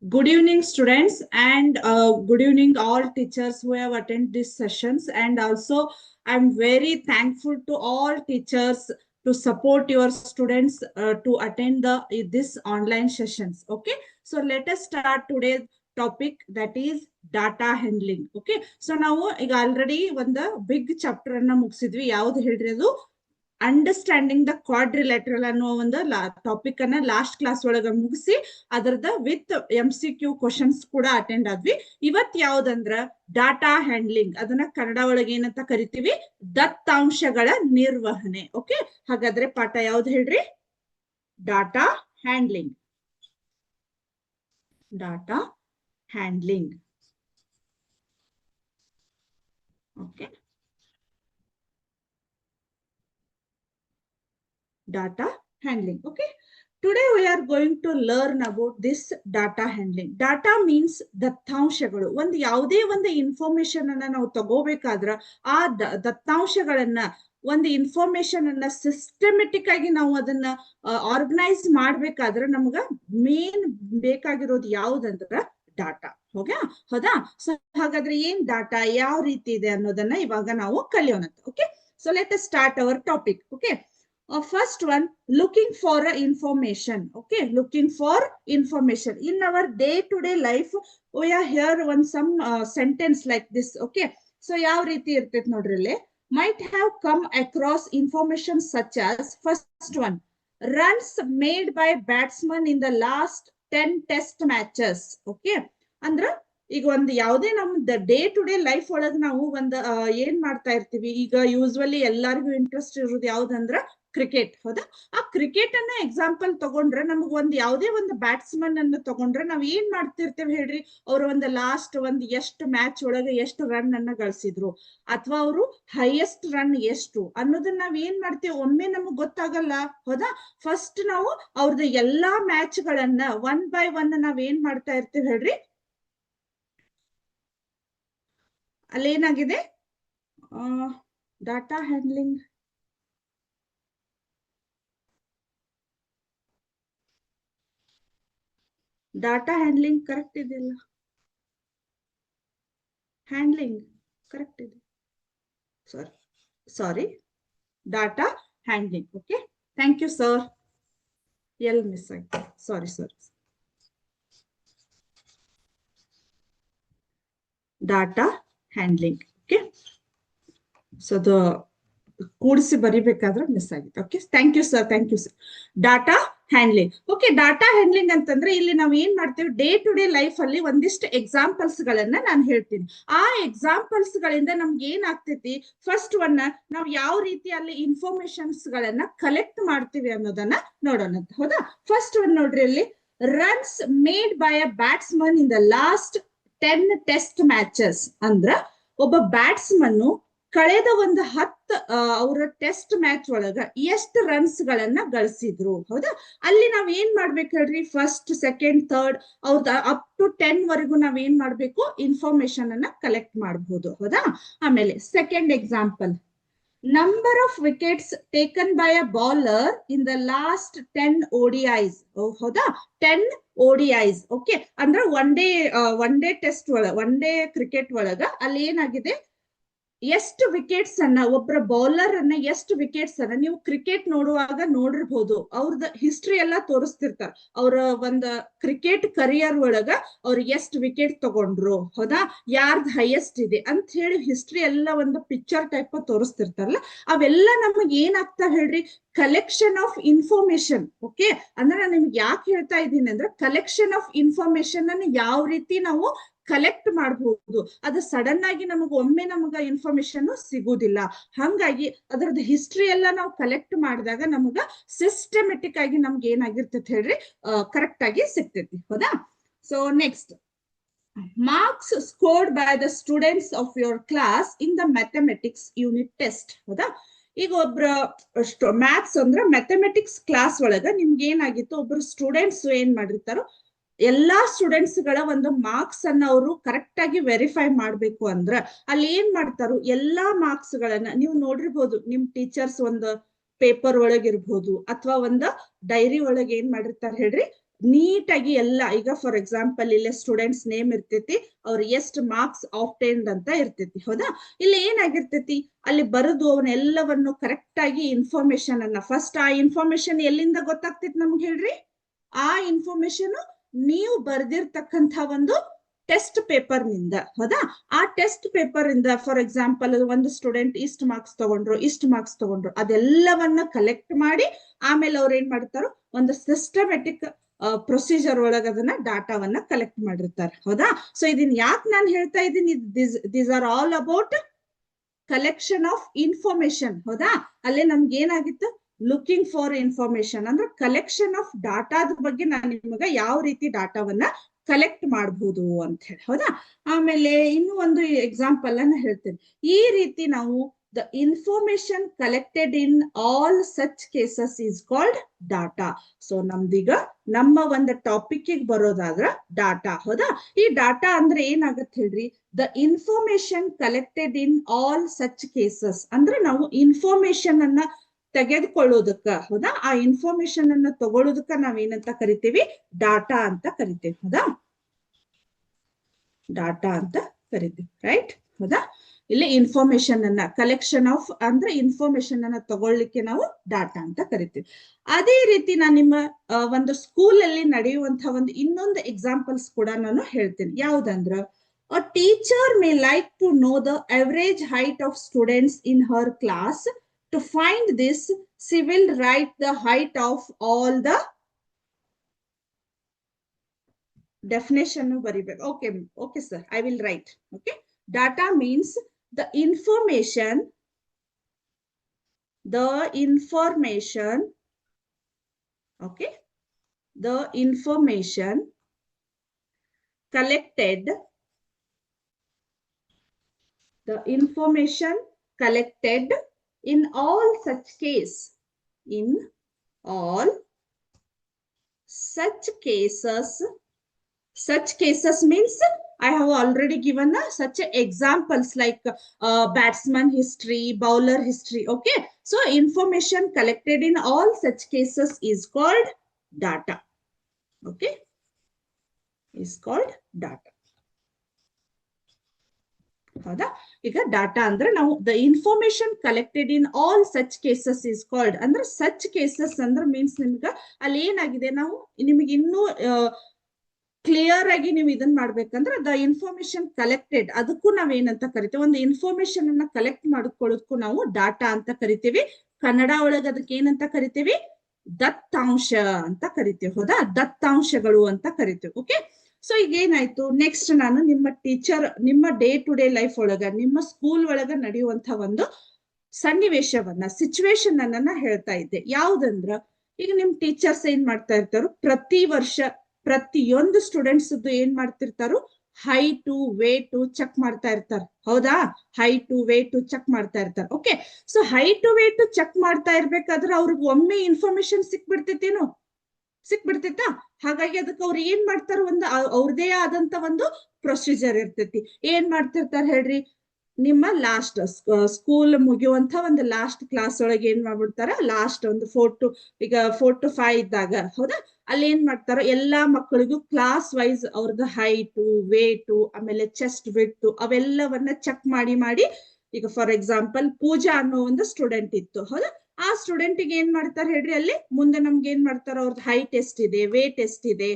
Good evening, students, and good evening, all teachers who have attended these sessions. And also, I'm very thankful to all teachers to support your students to attend this online sessions. Okay, so let us start today's topic, that is data handling. Okay, so now ಈಗ already ಒಂದು big chapter ಅನ್ನ ಮುಗಿಸಿದ್ವಿ. ಯಾವ್ದು ಹೇಳ್ರಿ ಅದು understanding the quadrilateral ಅನ್ನೋ ಒಂದು topic ಅನ್ನ last class ಒಳಗ ಮುಗಿಸಿ ಅದರದ ವಿತ್ MCQ ಕ್ವಶನ್ಸ್ ಕೂಡ ಅಟೆಂಡ್ ಆದ್ವಿ. ಇವತ್ ಯಾವ್ದಂದ್ರ ಡಾಟಾ ಹ್ಯಾಂಡ್ಲಿಂಗ್, ಅದನ್ನ ಕನ್ನಡ ಒಳಗೆ ಏನಂತ ಕರಿತೀವಿ, ದತ್ತಾಂಶಗಳ ನಿರ್ವಹಣೆ. ಓಕೆ, ಹಾಗಾದ್ರೆ ಪಾಠ ಯಾವ್ದು ಹೇಳ್ರಿ? Data handling. Data handling. Okay, data handling. Okay, today we are going to learn about this data handling. Data means ದತ್ತಾಂಶಗಳು. ಒಂದು ಯಾವುದೇ ಒಂದು ಇನ್ಫಾರ್ಮೇಶನ್ ಅನ್ನ ನಾವು ತಗೋಬೇಕಾದ್ರ ಆ ದತ್ತಾಂಶಗಳನ್ನ ಒಂದು ಇನ್ಫಾರ್ಮೇಶನ್ ಅನ್ನ ಸಿಸ್ಟಮೆಟಿಕ್ ಆಗಿ ನಾವು ಅದನ್ನ ಆರ್ಗನೈಸ್ ಮಾಡ್ಬೇಕಾದ್ರೆ ನಮ್ಗ ಮೇನ್ ಬೇಕಾಗಿರೋದು ಯಾವ್ದಂದ್ರ ಡಾಟಾ. ಹೌದಾ? ಸೊ ಹಾಗಾದ್ರೆ ಏನ್ ಡಾಟಾ, ಯಾವ ರೀತಿ ಇದೆ ಅನ್ನೋದನ್ನ ಇವಾಗ ನಾವು ಕಲಿಯೋಣ. Okay, so let us start our topic. Okay, first one, looking for information. Okay, looking for information in our day-to-day life. We are here one some sentence like this. Okay, so ಯಾವ ರೀತಿ ಇರ್ತೈತೆ ನೋಡ್ರಿ ಇಲ್ಲಿ, might have come across information such as, first one, runs made by batsmen in the last 10 test matches. Okay, ಅಂದ್ರ ಈಗ ಒಂದು ಯಾವುದೇ ನಮ್ದು ಡೇ ಟು ಡೇ ಲೈಫ್ ಒಳಗ್ ನಾವು ಒಂದು ಏನ್ ಮಾಡ್ತಾ ಇರ್ತೀವಿ, ಈಗ ಯೂಸ್ವಲಿ ಎಲ್ಲರಿಗೂ ಇಂಟ್ರೆಸ್ಟ್ ಇರೋದು ಯಾವ್ದಂದ್ರ ಕ್ರಿಕೆಟ್. ಹೌದಾ? ಆ ಕ್ರಿಕೆಟ್ ಅನ್ನ ಎಕ್ಸಾಂಪಲ್ ತಗೊಂಡ್ರೆ ನಮಗ್ ಒಂದ್ ಯಾವುದೇ ಒಂದು ಬ್ಯಾಟ್ಸ್ಮನ್ ಅನ್ನ ತಗೊಂಡ್ರೆ ನಾವ್ ಏನ್ ಮಾಡ್ತಿರ್ತೇವೆ ಹೇಳ್ರಿ, ಅವ್ರ ಒಂದು ಲಾಸ್ಟ್ ಒಂದ್ ಎಷ್ಟು ಮ್ಯಾಚ್ ಒಳಗೆ ಎಷ್ಟು ರನ್ ಅನ್ನ ಗಳಿಸಿದ್ರು ಅಥವಾ ಅವರು ಹೈಯೆಸ್ಟ್ ರನ್ ಎಷ್ಟು ಅನ್ನೋದನ್ನ ನಾವ್ ಏನ್ ಮಾಡ್ತೇವೆ, ಒಮ್ಮೆ ನಮಗ್ ಗೊತ್ತಾಗಲ್ಲ. ಹೌದಾ? ಫಸ್ಟ್ ನಾವು ಅವ್ರದ್ದು ಎಲ್ಲಾ ಮ್ಯಾಚ್ ಗಳನ್ನ ಒನ್ ಬೈ ಒನ್ ನಾವ್ ಏನ್ ಮಾಡ್ತಾ ಇರ್ತೇವೆ ಹೇಳ್ರಿ, ಅಲ್ಲೇನಾಗಿದೆ data handling, data handling correct ಇದೆಯಲ್ಲ? ಹ್ಯಾಂಡ್ಲಿಂಗ್ ಕರೆಕ್ಟ್ ಇದೆ, sorry data handling. Okay, thank you sir. L miss ಆಯ್ತು, sorry sir. Data handling. Okay, so ಅದು ಕೂಡಿಸಿ ಬರಿಬೇಕಾದ್ರೆ ಮಿಸ್ ಆಗಿತ್ತು. Okay, thank you sir, thank you sir. Data handling. Okay, data handling ಅಂತಂದ್ರೆ ಇಲ್ಲಿ ನಾವು ಏನ್ ಮಾಡ್ತೀವಿ, ಡೇ ಟು ಡೇ ಲೈಫ್ ಅಲ್ಲಿ ಒಂದಿಷ್ಟು ಎಕ್ಸಾಂಪಲ್ಸ್ ಗಳನ್ನ ನಾನು ಹೇಳ್ತೀನಿ. ಆ ಎಕ್ಸಾಂಪಲ್ಸ್ ಗಳಿಂದ ನಮ್ಗೆ ಏನ್ ಆಗ್ತೈತಿ, ಫಸ್ಟ್ ಒನ್ ನಾವು ಯಾವ ರೀತಿ ಅಲ್ಲಿ ಇನ್ಫಾರ್ಮೇಶನ್ಸ್ ಗಳನ್ನ ಕಲೆಕ್ಟ್ ಮಾಡ್ತೀವಿ ಅನ್ನೋದನ್ನ ನೋಡೋಣ. ಹೌದಾ? ಫಸ್ಟ್ ಒನ್ ನೋಡ್ರಿ, ಅಲ್ಲಿ runs made by a batsman in the last 10 test matches ಅಂದ್ರ ಒಬ್ಬ ಬ್ಯಾಟ್ಸ್ಮನ್ ಕಳೆದ ಒಂದು 10 ಅವರ ಟೆಸ್ಟ್ ಮ್ಯಾಚ್ ಒಳಗ ಎಷ್ಟು ರನ್ಸ್ ಗಳನ್ನ ಗಳಿಸಿದ್ರು. ಹೌದಾ? ಅಲ್ಲಿ ನಾವ್ ಏನ್ ಮಾಡ್ಬೇಕು ಹೇಳ್ರಿ, ಫಸ್ಟ್ ಸೆಕೆಂಡ್ ಥರ್ಡ್ ಅವ್ರ ಅಪ್ ಟು 10 ವರೆಗೂ ನಾವ್ ಏನ್ ಮಾಡ್ಬೇಕು, ಇನ್ಫಾರ್ಮೇಶನ್ ಅನ್ನ ಕಲೆಕ್ಟ್ ಮಾಡಬಹುದು. ಹೌದಾ? ಆಮೇಲೆ second example, number of wickets taken by a bowler in the last 10 ODIs. ಹೌದಾ? 10 ODIs. ಓಕೆ, ಅಂದ್ರೆ ಒನ್ ಡೇ ಟೆಸ್ಟ್ ಒಳಗ, ಒನ್ ಡೇ ಕ್ರಿಕೆಟ್ ಒಳಗ ಅಲ್ಲಿ ಏನಾಗಿದೆ, ಎಷ್ಟು ವಿಕೆಟ್ಸ್ ಅನ್ನ, ಒಬ್ಬರ ಬೌಲರ್ ಅನ್ನ ಎಷ್ಟು ವಿಕೆಟ್ಸ್ ಅನ್ನ ನೀವು ಕ್ರಿಕೆಟ್ ನೋಡುವಾಗ ನೋಡಿರ್ಬಹುದು. ಅವ್ರದ ಹಿಸ್ಟ್ರಿ ಎಲ್ಲ ತೋರಿಸ್ತಿರ್ತಾರ, ಅವ್ರ ಒಂದು ಕ್ರಿಕೆಟ್ ಕರಿಯರ್ ಒಳಗ ಅವ್ರು ಎಷ್ಟು ವಿಕೆಟ್ ತಗೊಂಡ್ರು. ಹೌದಾ? ಯಾರ್ದು ಹೈಯೆಸ್ಟ್ ಇದೆ ಅಂತ ಹೇಳಿ ಹಿಸ್ಟ್ರಿ ಎಲ್ಲ ಒಂದು ಪಿಕ್ಚರ್ ಟೈಪ್ ತೋರಿಸ್ತಿರ್ತಾರಲ್ಲ, ಅವೆಲ್ಲ ನಮಗ್ ಏನಾಗ್ತಾವ ಹೇಳ್ರಿ, ಕಲೆಕ್ಷನ್ ಆಫ್ ಇನ್ಫಾರ್ಮೇಶನ್. ಓಕೆ, ಅಂದ್ರೆ ನಾನು ನಿಮ್ಗೆ ಯಾಕೆ ಹೇಳ್ತಾ ಇದ್ದೀನಿ ಅಂದ್ರೆ, ಕಲೆಕ್ಷನ್ ಆಫ್ ಇನ್ಫಾರ್ಮೇಶನ್ ಅನ್ನು ಯಾವ ರೀತಿ ನಾವು ಕಲೆಕ್ಟ್ ಮಾಡಬಹುದು, ಅದು ಸಡನ್ ಆಗಿ ನಮಗ ಒಮ್ಮೆ ನಮಗ ಇನ್ಫಾರ್ಮೇಶನ್ ಸಿಗುವುದಿಲ್ಲ. ಹಂಗಾಗಿ ಅದರದ್ದು ಹಿಸ್ಟ್ರಿ ಎಲ್ಲ ನಾವು ಕಲೆಕ್ಟ್ ಮಾಡಿದಾಗ ನಮಗ ಸಿಸ್ಟಮೆಟಿಕ್ ಆಗಿ ನಮ್ಗೆ ಏನಾಗಿರ್ತೈತಿ ಹೇಳ್ರಿ, ಕರೆಕ್ಟ್ ಆಗಿ ಸಿಗ್ತೈತಿ. ಹೌದಾ? So next, marks scored by the students of your class in the mathematics unit test. ಹೌದಾ? ಈಗ ಒಬ್ರ ಮ್ಯಾಥ್ಸ್ ಅಂದ್ರೆ ಮ್ಯಾಥಮೆಟಿಕ್ಸ್ ಕ್ಲಾಸ್ ಒಳಗ ನಿಮ್ಗೆ ಏನಾಗಿತ್ತು, ಒಬ್ರು ಸ್ಟೂಡೆಂಟ್ಸ್ ಏನ್ ಮಾಡಿರ್ತಾರೋ ಎಲ್ಲಾ ಸ್ಟೂಡೆಂಟ್ಸ್ ಗಳ ಒಂದು ಮಾರ್ಕ್ಸ್ ಅನ್ನ ಅವರು ಕರೆಕ್ಟ್ ಆಗಿ ವೆರಿಫೈ ಮಾಡ್ಬೇಕು ಅಂದ್ರ ಅಲ್ಲಿ ಏನ್ ಮಾಡ್ತಾರೋ, ಎಲ್ಲಾ ಮಾರ್ಕ್ಸ್ ಗಳನ್ನ ನೀವು ನೋಡಿರ್ಬೋದು, ನಿಮ್ ಟೀಚರ್ಸ್ ಒಂದು ಪೇಪರ್ ಒಳಗಿರ್ಬೋದು ಅಥವಾ ಒಂದು ಡೈರಿ ಒಳಗೆ ಏನ್ ಮಾಡಿರ್ತಾರೆ ಹೇಳ್ರಿ, ನೀಟಾಗಿ ಎಲ್ಲ, ಈಗ ಫಾರ್ ಎಕ್ಸಾಂಪಲ್ ಇಲ್ಲಿ ಸ್ಟೂಡೆಂಟ್ಸ್ ನೇಮ್ ಇರ್ತೈತಿ, ಅವ್ರ ಎಷ್ಟು ಮಾರ್ಕ್ಸ್ ಆಬ್ಟೈನ್ಡ್ ಅಂತ ಇರ್ತೈತಿ. ಹೌದಾ, ಇಲ್ಲಿ ಏನಾಗಿರ್ತೈತಿ, ಅಲ್ಲಿ ಬರೆದು ಅವನ್ನೆಲ್ಲವನ್ನು ಕರೆಕ್ಟ್ ಆಗಿ ಇನ್ಫಾರ್ಮೇಶನ್ ಅನ್ನ, ಫಸ್ಟ್ ಆ ಇನ್ಫಾರ್ಮೇಶನ್ ಎಲ್ಲಿಂದ ಗೊತ್ತಾಗ್ತೈತಿ ನಮ್ಗೆ ಹೇಳ್ರಿ? ಆ ಇನ್ಫಾರ್ಮೇಶನ್ ನೀವು ಬರ್ದಿರ್ತಕ್ಕಂಥ ಒಂದು ಟೆಸ್ಟ್ ಪೇಪರ್ ನಿಂದ. ಹೌದಾ, ಆ ಟೆಸ್ಟ್ ಪೇಪರ್ ಇಂದ ಫಾರ್ ಎಕ್ಸಾಂಪಲ್ ಒಂದು ಸ್ಟೂಡೆಂಟ್ ಇಷ್ಟು ಮಾರ್ಕ್ಸ್ ತಗೊಂಡ್ರು, ಅದೆಲ್ಲವನ್ನ ಕಲೆಕ್ಟ್ ಮಾಡಿ ಆಮೇಲೆ ಅವ್ರು ಏನ್ ಮಾಡ್ತಾರೋ ಒಂದು ಸಿಸ್ಟಮೆಟಿಕ್ ಪ್ರೊಸೀಜರ್ ಒಳಗ ಅದನ್ನ ಡಾಟಾವನ್ನ ಕಲೆಕ್ಟ್ ಮಾಡಿರ್ತಾರೆ. ಹೌದಾ, ಸೊ ಇದನ್ನ ಯಾಕೆ ನಾನು ಹೇಳ್ತಾ ಇದ್ದೀನಿ, these are all about collection of information. ಹೌದಾ, ಅಲ್ಲೇ ನಮ್ಗೆ ಏನಾಗಿತ್ತು, ಲುಕಿಂಗ್ ಫಾರ್ ಇನ್ಫಾರ್ಮೇಶನ್ ಅಂದ್ರೆ ಕಲೆಕ್ಷನ್ ಆಫ್ ಡಾಟಾದ ಬಗ್ಗೆ ನಾನು ನಿಮಗೆ ಯಾವ ರೀತಿ ಡಾಟಾವನ್ನ ಕಲೆಕ್ಟ್ ಮಾಡಬಹುದು ಅಂತ ಹೇಳಿ. ಹೌದಾ, ಆಮೇಲೆ ಇನ್ನು ಒಂದು ಎಕ್ಸಾಂಪಲ್ ಅನ್ನ ಹೇಳ್ತೇನೆ. ಈ ರೀತಿ ನಾವು the information collected in all such cases is called data. So ನಮ್ದೀಗ ನಮ್ಮ ಒಂದು ಟಾಪಿಕ್ ಬರೋದಾದ್ರ ಡಾಟಾ. ಹೌದಾ, ಈ ಡಾಟಾ ಅಂದ್ರೆ ಏನಾಗತ್ತೆ ಹೇಳ್ರಿ, the information collected in all such cases ಅಂದ್ರೆ ನಾವು ಇನ್ಫಾರ್ಮೇಶನ್ ಅನ್ನ ತೆಗೆದುಕೊಳ್ಳೋದಕ್ಕ. ಹೌದಾ, ಆ ಇನ್ಫಾರ್ಮೇಶನ್ ಅನ್ನ ತಗೊಳ್ಳೋದಕ್ಕ ನಾವೇನಂತ ಕರಿತೀವಿ, ಡಾಟಾ ಅಂತ ಕರಿತೀವಿ. ಹೌದಾ, ಡಾಟಾ ಅಂತ ಕರಿತೀವಿ, ರೈಟ್? ಹೌದಾ, ಇಲ್ಲಿ ಇನ್ಫಾರ್ಮೇಶನ್ ಅನ್ನ ಕಲೆಕ್ಷನ್ ಆಫ್ ಅಂದ್ರೆ ಇನ್ಫಾರ್ಮೇಶನ್ ಅನ್ನ ತಗೊಳ್ಳಿಕ್ಕೆ ನಾವು ಡಾಟಾ ಅಂತ ಕರಿತೀವಿ. ಅದೇ ರೀತಿ ನಾನು ನಿಮ್ಮ ಒಂದು ಸ್ಕೂಲ್ ಅಲ್ಲಿ ನಡೆಯುವಂತಹ ಒಂದು ಇನ್ನೊಂದು ಎಕ್ಸಾಂಪಲ್ಸ್ ಕೂಡ ನಾನು ಹೇಳ್ತೇನೆ. ಯಾವ್ದಂದ್ರ, a teacher may like to know the average height of students in her class. To find this, she will write the height of all the definition. Okay sir, I will write. Okay, data means the information okay, the information collected in all such cases means I have already given such examples like batsman history, bowler history. Okay, so information collected in all such cases is called data. Okay, is called data. ಹೌದಾ, ಈಗ data ಅಂದ್ರೆ ನಾವು the information collected in all such cases is called ಅಂದ್ರೆ such cases ಅಂದ್ರೆ means ನಿಮ್ಗೆ ಅಲ್ಲಿ ಏನಾಗಿದೆ, ನಾವು ನಿಮಗೆ ಇನ್ನೂ ಕ್ಲಿಯರ್ ಆಗಿ ನೀವು ಇದನ್ನ ಮಾಡ್ಬೇಕಂದ್ರೆ ದ ಇನ್ಫಾರ್ಮೇಶನ್ ಕಲೆಕ್ಟೆಡ್ ಅದಕ್ಕೂ ನಾವ್ ಏನಂತ ಕರಿತೀವಿ, ಒಂದು ಇನ್ಫಾರ್ಮೇಶನ್ ಅನ್ನ ಕಲೆಕ್ಟ್ ಮಾಡ್ಕೊಳ್ಳೋದಕ್ಕೂ ನಾವು ಡಾಟಾ ಅಂತ ಕರಿತೀವಿ. ಕನ್ನಡ ಒಳಗ ಅದಕ್ಕೆ ಏನಂತ ಕರಿತೀವಿ, ದತ್ತಾಂಶ ಅಂತ ಕರಿತೀವಿ. ಹೌದಾ, ದತ್ತಾಂಶಗಳು ಅಂತ ಕರಿತೀವಿ. ಓಕೆ, ಸೊ ಈಗ ಏನಾಯ್ತು, ನೆಕ್ಸ್ಟ್ ನಾನು ನಿಮ್ಮ ಟೀಚರ್, ನಿಮ್ಮ ಡೇ ಟು ಡೇ ಲೈಫ್ ಒಳಗ, ನಿಮ್ಮ ಸ್ಕೂಲ್ ಒಳಗ ನಡೆಯುವಂತಹ ಒಂದು ಸನ್ನಿವೇಶವನ್ನ, ಸಿಚುವೇಶನ್ ಅನ್ನ ಹೇಳ್ತಾ ಇದ್ದೆ. ಯಾವ್ದಂದ್ರ, ಈಗ ನಿಮ್ ಟೀಚರ್ಸ್ ಏನ್ ಮಾಡ್ತಾ ಇರ್ತಾರೋ, ಪ್ರತಿ ವರ್ಷ ಪ್ರತಿಯೊಂದು ಸ್ಟೂಡೆಂಟ್ಸ್ ಏನ್ ಮಾಡ್ತಿರ್ತಾರೋ, ಹೈಟು ವೇಟು ಚೆಕ್ ಮಾಡ್ತಾ ಇರ್ತಾರೆ. ಹೌದಾ, ಹೈಟು ವೇಟು ಚೆಕ್ ಮಾಡ್ತಾ ಇರ್ತಾರೆ. Okay, so height weight check ಮಾಡ್ತಾ ಇರ್ಬೇಕಾದ್ರೆ ಅವ್ರಿಗೆ ಒಮ್ಮೆ ಇನ್ಫಾರ್ಮೇಶನ್ ಸಿಕ್ಬಿಡ್ತೈತಾ? ಹಾಗಾಗಿ ಅದಕ್ಕೆ ಅವ್ರು ಏನ್ ಮಾಡ್ತಾರ, ಒಂದು ಅವ್ರದೇ ಆದಂತ ಒಂದು ಪ್ರೊಸೀಜರ್ ಇರ್ತೈತಿ. ಏನ್ ಮಾಡ್ತಿರ್ತಾರ ಹೇಳ್ರಿ, ನಿಮ್ಮ ಲಾಸ್ಟ್ ಸ್ಕೂಲ್ ಮುಗಿಯುವಂತ ಒಂದು ಲಾಸ್ಟ್ ಕ್ಲಾಸ್ ಒಳಗೆ ಏನ್ ಮಾಡ್ಬಿಡ್ತಾರ, ಲಾಸ್ಟ್ ಒಂದು 4 to 5 ಇದ್ದಾಗ, ಹೌದಾ, ಅಲ್ಲಿ ಏನ್ ಮಾಡ್ತಾರ, ಎಲ್ಲಾ ಮಕ್ಕಳಿಗೂ ಕ್ಲಾಸ್ ವೈಸ್ ಅವ್ರದ್ದು ಹೈಟು ವೇಟು ಆಮೇಲೆ ಚೆಸ್ಟ್ ವಿಡ್ತ್ ಅವೆಲ್ಲವನ್ನ ಚೆಕ್ ಮಾಡಿ ಈಗ ಫಾರ್ ಎಕ್ಸಾಂಪಲ್ ಪೂಜಾ ಅನ್ನೋ ಒಂದು ಸ್ಟೂಡೆಂಟ್ ಇತ್ತು. ಹೌದಾ, ಆ ಸ್ಟೂಡೆಂಟಿಗೆ ಏನ್ ಮಾಡ್ತಾರೆ ಹೇಳ್ರಿ, ಅಲ್ಲಿ ಮುಂದೆ ನಮ್ಗೆ ಏನ್ ಮಾಡ್ತಾರ, ಅವ್ರದ್ದು ಹೈಟ್ ಎಷ್ಟಿದೆ, ವೇಟ್ ಎಷ್ಟಿದೆ,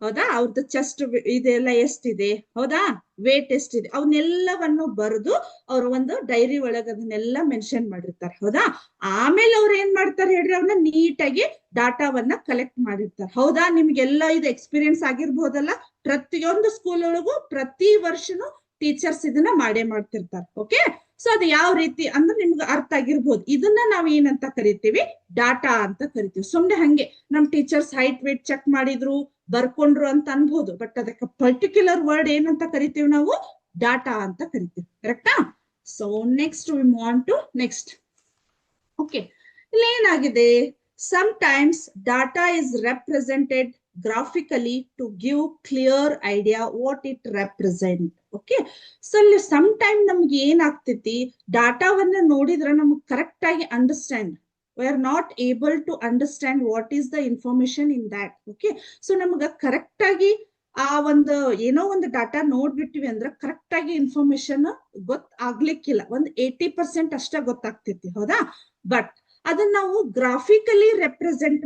ಹೌದಾ, ಅವ್ರದ್ದು ಚೆಸ್ಟ್ ಇದೆಲ್ಲ ಎಷ್ಟಿದೆ, ಹೌದಾ, ವೇಟ್ ಎಷ್ಟಿದೆ, ಅವನ್ನೆಲ್ಲವನ್ನು ಬರೆದು ಅವ್ರ ಒಂದು ಡೈರಿ ಒಳಗ ಅದನ್ನೆಲ್ಲ ಮೆನ್ಷನ್ ಮಾಡಿರ್ತಾರೆ. ಹೌದಾ, ಆಮೇಲೆ ಅವ್ರು ಏನ್ ಮಾಡ್ತಾರೆ ಹೇಳ್ರಿ, ಅವ್ರನ್ನ ನೀಟಾಗಿ ಡಾಟಾವನ್ನ ಕಲೆಕ್ಟ್ ಮಾಡಿರ್ತಾರೆ. ಹೌದಾ, ನಿಮ್ಗೆಲ್ಲ ಇದು ಎಕ್ಸ್ಪೀರಿಯನ್ಸ್ ಆಗಿರ್ಬೋದಲ್ಲ, ಪ್ರತಿಯೊಂದು ಸ್ಕೂಲ್ ಒಳಗೂ ಪ್ರತಿ ವರ್ಷನೂ ಟೀಚರ್ಸ್ ಇದನ್ನ ಮಾಡ್ತಿರ್ತಾರೆ. ಓಕೆ, ಸೊ ಅದು ಯಾವ ರೀತಿ ಅಂದ್ರೆ ನಿಮ್ಗೆ ಅರ್ಥ ಆಗಿರ್ಬೋದು. ಇದನ್ನ ನಾವ್ ಏನಂತ ಕರಿತೀವಿ, ಡಾಟಾ ಅಂತ ಕರಿತೀವಿ. ಸುಮ್ನೆ ಹಂಗೆ ನಮ್ ಟೀಚರ್ಸ್ ಹೈಟ್ ವೇಟ್ ಚೆಕ್ ಮಾಡಿದ್ರು ಬರ್ಕೊಂಡ್ರು ಅಂತ ಅನ್ಬೋದು, ಬಟ್ ಅದಕ್ಕೆ ಪರ್ಟಿಕ್ಯುಲರ್ ವರ್ಡ್ ಏನಂತ ಕರಿತೀವಿ, ನಾವು ಡಾಟಾ ಅಂತ ಕರಿತೀವಿ. ಕರೆಕ್ಟಾ? So next we move on to next. Okay, ಇಲ್ಲಿ ಏನಾಗಿದೆ, sometimes data is represented graphically to give clear idea what it represent. Okay, so ಇಲ್ಲಿ ಸಮ್ ಟೈಮ್ ನಮ್ಗೆ ಏನಾಗ್ತೈತಿ, ಡಾಟಾವನ್ನ ನೋಡಿದ್ರೆ ನಮ್ಗೆ ಕರೆಕ್ಟ್ ಆಗಿ understand we are not able to understand what is the information in that. Okay, so ನಮ್ಗ correct ಆಗಿ ಆ ಒಂದು ಏನೋ ಒಂದು ಡಾಟಾ ನೋಡ್ಬಿಟ್ಟಿವಿ ಅಂದ್ರೆ ಕರೆಕ್ಟ್ ಆಗಿ ಇನ್ಫಾರ್ಮೇಶನ್ ಗೊತ್ತಾಗ್ಲಿಕ್ಕಿಲ್ಲ. ಒಂದು 80% ಅಷ್ಟೇ ಗೊತ್ತಾಗ್ತೈತಿ, ಹೌದಾ? ಬಟ್ ಅದನ್ನ ನಾವು ಗ್ರಾಫಿಕಲಿ ರೆಪ್ರೆಸೆಂಟ್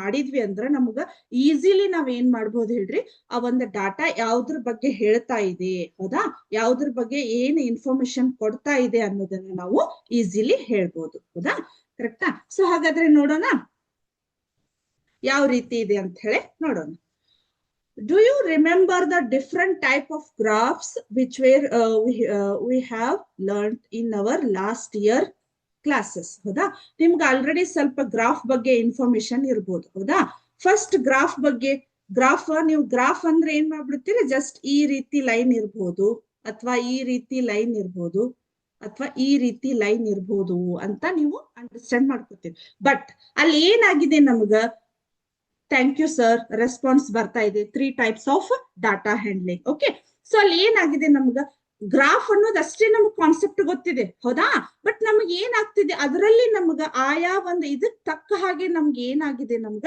ಮಾಡಿದ್ವಿ ಅಂದ್ರೆ ನಮ್ಗ ಈಸಿಲಿ ನಾವ್ ಏನ್ ಮಾಡ್ಬೋದು ಹೇಳ್ರಿ, ಆ ಒಂದು ಡಾಟಾ ಯಾವ್ದ್ರ ಬಗ್ಗೆ ಹೇಳ್ತಾ ಇದೆ, ಹೌದಾ, ಯಾವ್ದ್ರ ಬಗ್ಗೆ ಏನ್ ಇನ್ಫಾರ್ಮೇಶನ್ ಕೊಡ್ತಾ ಇದೆ ಅನ್ನೋದನ್ನ ನಾವು ಈಸಿಲಿ ಹೇಳ್ಬೋದು, ಹೌದಾ? ಕರೆಕ್ಟಾ? ಸೊ ಹಾಗಾದ್ರೆ ನೋಡೋಣ ಯಾವ ರೀತಿ ಇದೆ ಅಂತ ಹೇಳಿ ನೋಡೋಣ. Do you remember the different type of graphs which we have learned in our last year classes? ಹೌದಾ? ನಿಮ್ಗೆ ಆಲ್ರೆಡಿ ಸ್ವಲ್ಪ ಗ್ರಾಫ್ ಬಗ್ಗೆ ಇನ್ಫಾರ್ಮೇಶನ್ ಇರ್ಬೋದು, ಹೌದಾ? ಫಸ್ಟ್ ಗ್ರಾಫ್ ಬಗ್ಗೆ, ನೀವು ಗ್ರಾಫ್ ಅಂದ್ರೆ ಏನ್ ಮಾಡ್ಬಿಡ್ತೀರಿ, ಜಸ್ಟ್ ಈ ರೀತಿ ಲೈನ್ ಇರ್ಬೋದು, ಅಥವಾ ಈ ರೀತಿ ಲೈನ್ ಇರ್ಬೋದು, ಅಥವಾ ಈ ರೀತಿ ಲೈನ್ ಇರ್ಬೋದು ಅಂತ ನೀವು ಅಂಡರ್ಸ್ಟ್ಯಾಂಡ್ ಮಾಡ್ಕೊತೀರಿ. ಬಟ್ ಅಲ್ಲಿ ಏನಾಗಿದೆ ನಮ್ಗ, ಥ್ಯಾಂಕ್ ಯು ಸರ್, ರೆಸ್ಪಾನ್ಸ್ ಬರ್ತಾ ಇದೆ, 3 types of data handling. Okay, so ಅಲ್ಲಿ ಏನಾಗಿದೆ, ನಮ್ಗ ಗ್ರಾಫ್ ಅನ್ನೋದಷ್ಟೇ ನಮ್ಗೆ ಕಾನ್ಸೆಪ್ಟ್ ಗೊತ್ತಿದೆ, ಹೌದಾ? ಬಟ್ ನಮ್ಗೆ ಏನಾಗ್ತಿದೆ ಅದರಲ್ಲಿ ನಮ್ಗ ಆಯಾ ಒಂದು ಇದಕ್ ತಕ್ಕ ಹಾಗೆ ನಮ್ಗೆ ಏನಾಗಿದೆ, ನಮ್ಗ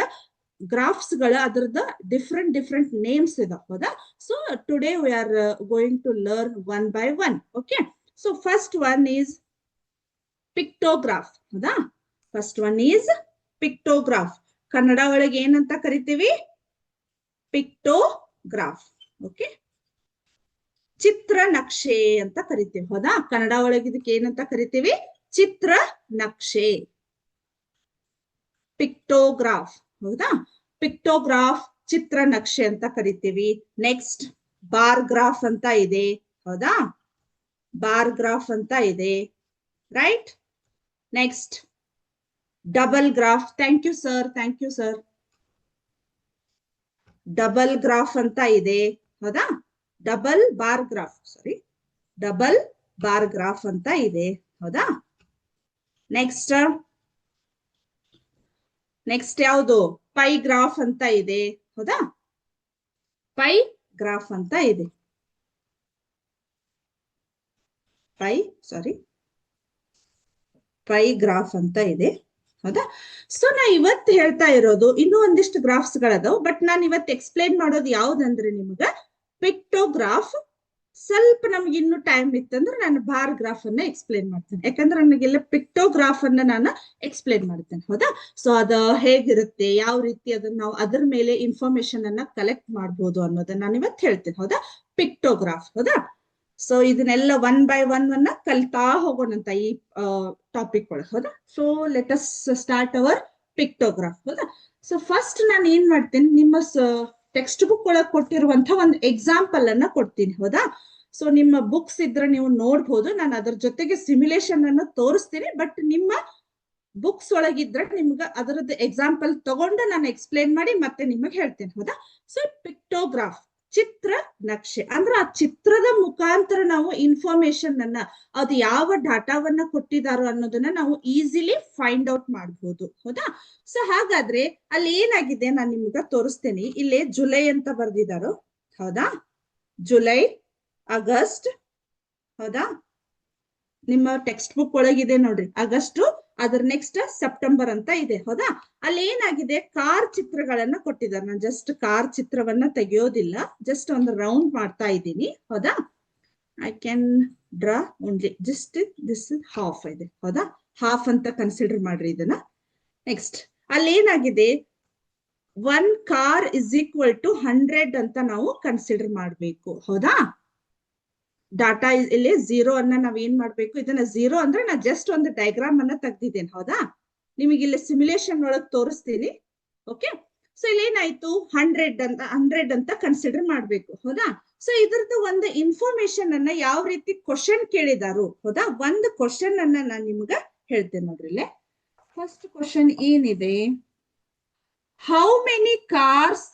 ಗ್ರಾಫ್ಸ್ ಗಳ ಅದರದ ಡಿಫ್ರೆಂಟ್ ನೇಮ್ಸ್ ಇದಾವೆ, ಹೌದಾ? So today we are going to learn one by one. Okay, so first one is pictograph, ಹೌದಾ? First one is pictograph. Kannada ಒಳಗೆ ಏನಂತ ಕರಿತೀವಿ? ಪಿಕ್ಟೋಗ್ರಾಫ್. ಓಕೆ, ಚಿತ್ರ ನಕ್ಷೆ ಅಂತ ಕರಿತೀವಿ, ಹೌದಾ? ಕನ್ನಡ ಒಳಗೆ ಇದಕ್ಕೆ ಏನಂತ ಕರಿತೀವಿ? ಚಿತ್ರ ನಕ್ಷೆ, ಪಿಕ್ಟೋಗ್ರಾಫ್, ಹೌದಾ? ಪಿಕ್ಟೋಗ್ರಾಫ್, ಚಿತ್ರ ನಕ್ಷೆ ಅಂತ ಕರಿತೀವಿ. ನೆಕ್ಸ್ಟ್ ಬಾರ್ ಗ್ರಾಫ್ ಅಂತ ಇದೆ, ಹೌದಾ? ಬಾರ್ ಗ್ರಾಫ್ ಅಂತ ಇದೆ, right? Next double graph. Thank you sir. Double graph ಅಂತ ಇದೆ, ಹೌದಾ? ಡಬಲ್ ಬಾರ್ ಗ್ರಾಫ್ ಅಂತ ಇದೆ, ಹೌದಾ? ನೆಕ್ಸ್ಟ್ ಯಾವುದು? ಪೈ ಗ್ರಾಫ್ ಅಂತ ಇದೆ, ಹೌದಾ? ಪೈ ಗ್ರಾಫ್ ಅಂತ ಇದೆ, ಪೈ ಗ್ರಾಫ್ ಅಂತ ಇದೆ, ಹೌದಾ? ಸೊ ನಾ ಇವತ್ತು ಹೇಳ್ತಾ ಇರೋದು ಇನ್ನೂ ಒಂದಿಷ್ಟು ಗ್ರಾಫ್ಸ್ ಗಳದಾವ್, ಬಟ್ ನಾನು ಇವತ್ತು ಎಕ್ಸ್ಪ್ಲೇನ್ ಮಾಡೋದು ಯಾವ್ದಂದ್ರೆ ನಿಮ್ಗ ಪಿಕ್ಟೋಗ್ರಾಫ್. ಸ್ವಲ್ಪ ನಮ್ಗೆ ಇನ್ನು ಟೈಮ್ ಇತ್ತಂದ್ರೆ ನಾನು ಬಾರ್ ಗ್ರಾಫ್ ಅನ್ನ ಎಕ್ಸ್ಪ್ಲೇನ್ ಮಾಡ್ತೇನೆ, ಯಾಕಂದ್ರೆ ನನಗೆಲ್ಲ ಪಿಕ್ಟೋಗ್ರಾಫ್ ಅನ್ನ ನಾನು ಎಕ್ಸ್ಪ್ಲೇನ್ ಮಾಡ್ತೇನೆ, ಹೌದಾ? ಸೊ ಅದ ಹೇಗಿರುತ್ತೆ, ಯಾವ ರೀತಿ ಅದನ್ನ ನಾವು ಅದ್ರ ಮೇಲೆ ಇನ್ಫಾರ್ಮೇಶನ್ ಅನ್ನ ಕಲೆಕ್ಟ್ ಮಾಡ್ಬೋದು ಅನ್ನೋದನ್ನ ನಾನು ಇವತ್ತು ಹೇಳ್ತೇನೆ, ಹೌದಾ? ಪಿಕ್ಟೋಗ್ರಾಫ್, ಹೌದಾ? ಸೊ ಇದನ್ನೆಲ್ಲ ಒನ್ ಬೈ ಒನ್ ಕಲ್ತಾ ಹೋಗೋಣಂತ ಈ ಟಾಪಿಕ್ ಒಳಗೆ, ಹೌದಾ? So let us start our pictograph, ಹೌದಾ? ಸೊ ಫಸ್ಟ್ ನಾನು ಏನ್ ಮಾಡ್ತೇನೆ, ನಿಮ್ಮ ಟೆಕ್ಸ್ಟ್ ಬುಕ್ ಒಳಗೆ ಕೊಟ್ಟಿರುವಂತ ಒಂದು ಎಕ್ಸಾಂಪಲ್ ಅನ್ನ ಕೊಡ್ತೀನಿ, ಹೌದಾ? ಸೊ ನಿಮ್ಮ ಬುಕ್ಸ್ ಇದ್ರೆ ನೀವು ನೋಡ್ಬೋದು, ನಾನು ಅದ್ರ ಜೊತೆಗೆ ಸಿಮ್ಯುಲೇಷನ್ ಅನ್ನು ತೋರಿಸ್ತೀನಿ. ಬಟ್ ನಿಮ್ಮ ಬುಕ್ಸ್ ಒಳಗಿದ್ರೆ ನಿಮ್ಗೆ ಅದರದ್ದು ಎಕ್ಸಾಂಪಲ್ ತಗೊಂಡು ನಾನು ಎಕ್ಸ್ಪ್ಲೇನ್ ಮಾಡಿ ಮತ್ತೆ ನಿಮಗೆ ಹೇಳ್ತೇನೆ, ಹೌದಾ? ಸೊ ಪಿಕ್ಟೋಗ್ರಾಫ್, ಚಿತ್ರ ನಕ್ಷೆ ಅಂದ್ರೆ ಆ ಚಿತ್ರದ ಮುಖಾಂತರ ನಾವು ಇನ್ಫಾರ್ಮೇಶನ್ ಅನ್ನ, ಅದು ಯಾವ ಡಾಟಾವನ್ನ ಕೊಟ್ಟಿದಾರೋ ಅನ್ನೋದನ್ನ ನಾವು ಈಸಿಲಿ ಫೈಂಡ್ ಔಟ್ ಮಾಡಬಹುದು, ಹೌದಾ? ಸೊ ಹಾಗಾದ್ರೆ ಅಲ್ಲಿ ಏನಾಗಿದೆ ನಾನು ನಿಮ್ಗ ತೋರಿಸ್ತೇನೆ. ಇಲ್ಲೇ ಜುಲೈ ಅಂತ ಬರ್ದಿದಾರೋ, ಹೌದಾ? ಜುಲೈ, ಆಗಸ್ಟ್, ಹೌದಾ? ನಿಮ್ಮ ಟೆಕ್ಸ್ಟ್ ಬುಕ್ ಒಳಗಿದೆ ನೋಡ್ರಿ, ಆಗಸ್ಟ್, ಅದ್ರ ನೆಕ್ಸ್ಟ್ ಸೆಪ್ಟೆಂಬರ್ ಅಂತ ಇದೆ, ಹೌದಾ? ಅಲ್ಲಿ ಏನಾಗಿದೆ, ಕಾರ್ ಚಿತ್ರಗಳನ್ನ ಕೊಟ್ಟಿದ್ದಾರೆ. ನಾನು ಜಸ್ಟ್ ಕಾರ್ ಚಿತ್ರವನ್ನ ತೆಗೆಯೋದಿಲ್ಲ, ಜಸ್ಟ್ ಒಂದು ರೌಂಡ್ ಮಾಡ್ತಾ ಇದ್ದೀನಿ, ಹೌದಾ? I can draw only just this half ಇದೆ, ಹೌದಾ? ಹಾಫ್ ಅಂತ ಕನ್ಸಿಡರ್ ಮಾಡ್ರಿ ಇದನ್ನ. ನೆಕ್ಸ್ಟ್ ಅಲ್ಲಿ ಏನಾಗಿದೆ, 1 ಕಾರ್ ಇಸ್ ಈಕ್ವಲ್ ಟು 100 ಅಂತ ನಾವು ಕನ್ಸಿಡರ್ ಮಾಡ್ಬೇಕು, ಹೌದಾ? ಡಾಟಾ ಇಲ್ಲಿ 0 ಅನ್ನ ನಾವ್ ಏನ್ ಮಾಡ್ಬೇಕು, ಇದನ್ನ 0 ಅಂದ್ರೆ ನಾ ಜಸ್ಟ್ ಒಂದು ಡಯಾಗ್ರಾಮ್ ಅನ್ನ ತೆಗ್ದಿದ್ದೇನೆ, ಹೌದಾ? ನಿಮಗೆ ಇಲ್ಲಿ ಸಿಮ್ಯುಲೇಷನ್ ಒಳಗೆ ತೋರಿಸ್ತೀನಿ. ಓಕೆ, ಸೊ ಇಲ್ಲಿ ಏನಾಯ್ತು, 100 ಅಂತ ಕನ್ಸಿಡರ್ ಮಾಡ್ಬೇಕು, ಹೌದಾ? ಸೊ ಇದ್ರದ್ದು ಒಂದು ಇನ್ಫಾರ್ಮೇಶನ್ ಅನ್ನ ಯಾವ ರೀತಿ ಕ್ವಶನ್ ಕೇಳಿದಾರು, ಹೌದಾ? ಒಂದು ಕ್ವಶನ್ ಅನ್ನ ನಾನು ನಿಮ್ಗ ಹೇಳ್ತೇನೆ ನೋಡ್ರಿ. ಫಸ್ಟ್ ಕ್ವಶನ್ ಏನಿದೆ, how many cars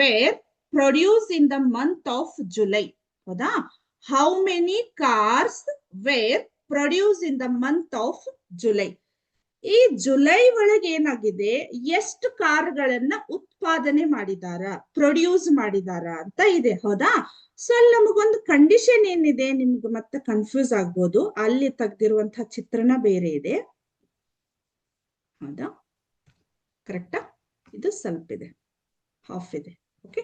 were produce in the month of July, ಹೌದಾ? How many cars were produced in the month of July? ಈ ಜುಲೈ ಒಳಗೆ ಏನಾಗಿದೆ, ಎಷ್ಟು ಕಾರ್ಗಳನ್ನ ಉತ್ಪಾದನೆ ಮಾಡಿದಾರ, ಪ್ರೊಡ್ಯೂಸ್ ಮಾಡಿದಾರ ಅಂತ ಇದೆ. ಹೌದಾ? ಸೊ ಅಲ್ಲಿ ನಮಗೊಂದು ಕಂಡೀಷನ್ ಏನಿದೆ, ನಿಮ್ಗೆ ಮತ್ತೆ ಕನ್ಫ್ಯೂಸ್ ಆಗ್ಬೋದು. ಅಲ್ಲಿ ತೆಗ್ದಿರುವಂತಹ ಚಿತ್ರಣ ಬೇರೆ ಇದೆ. ಹೌದಾ? ಕರೆಕ್ಟಾ? ಇದು ಸ್ವಲ್ಪ ಇದೆ, ಹಾಫ್ ಇದೆ. ಓಕೆ,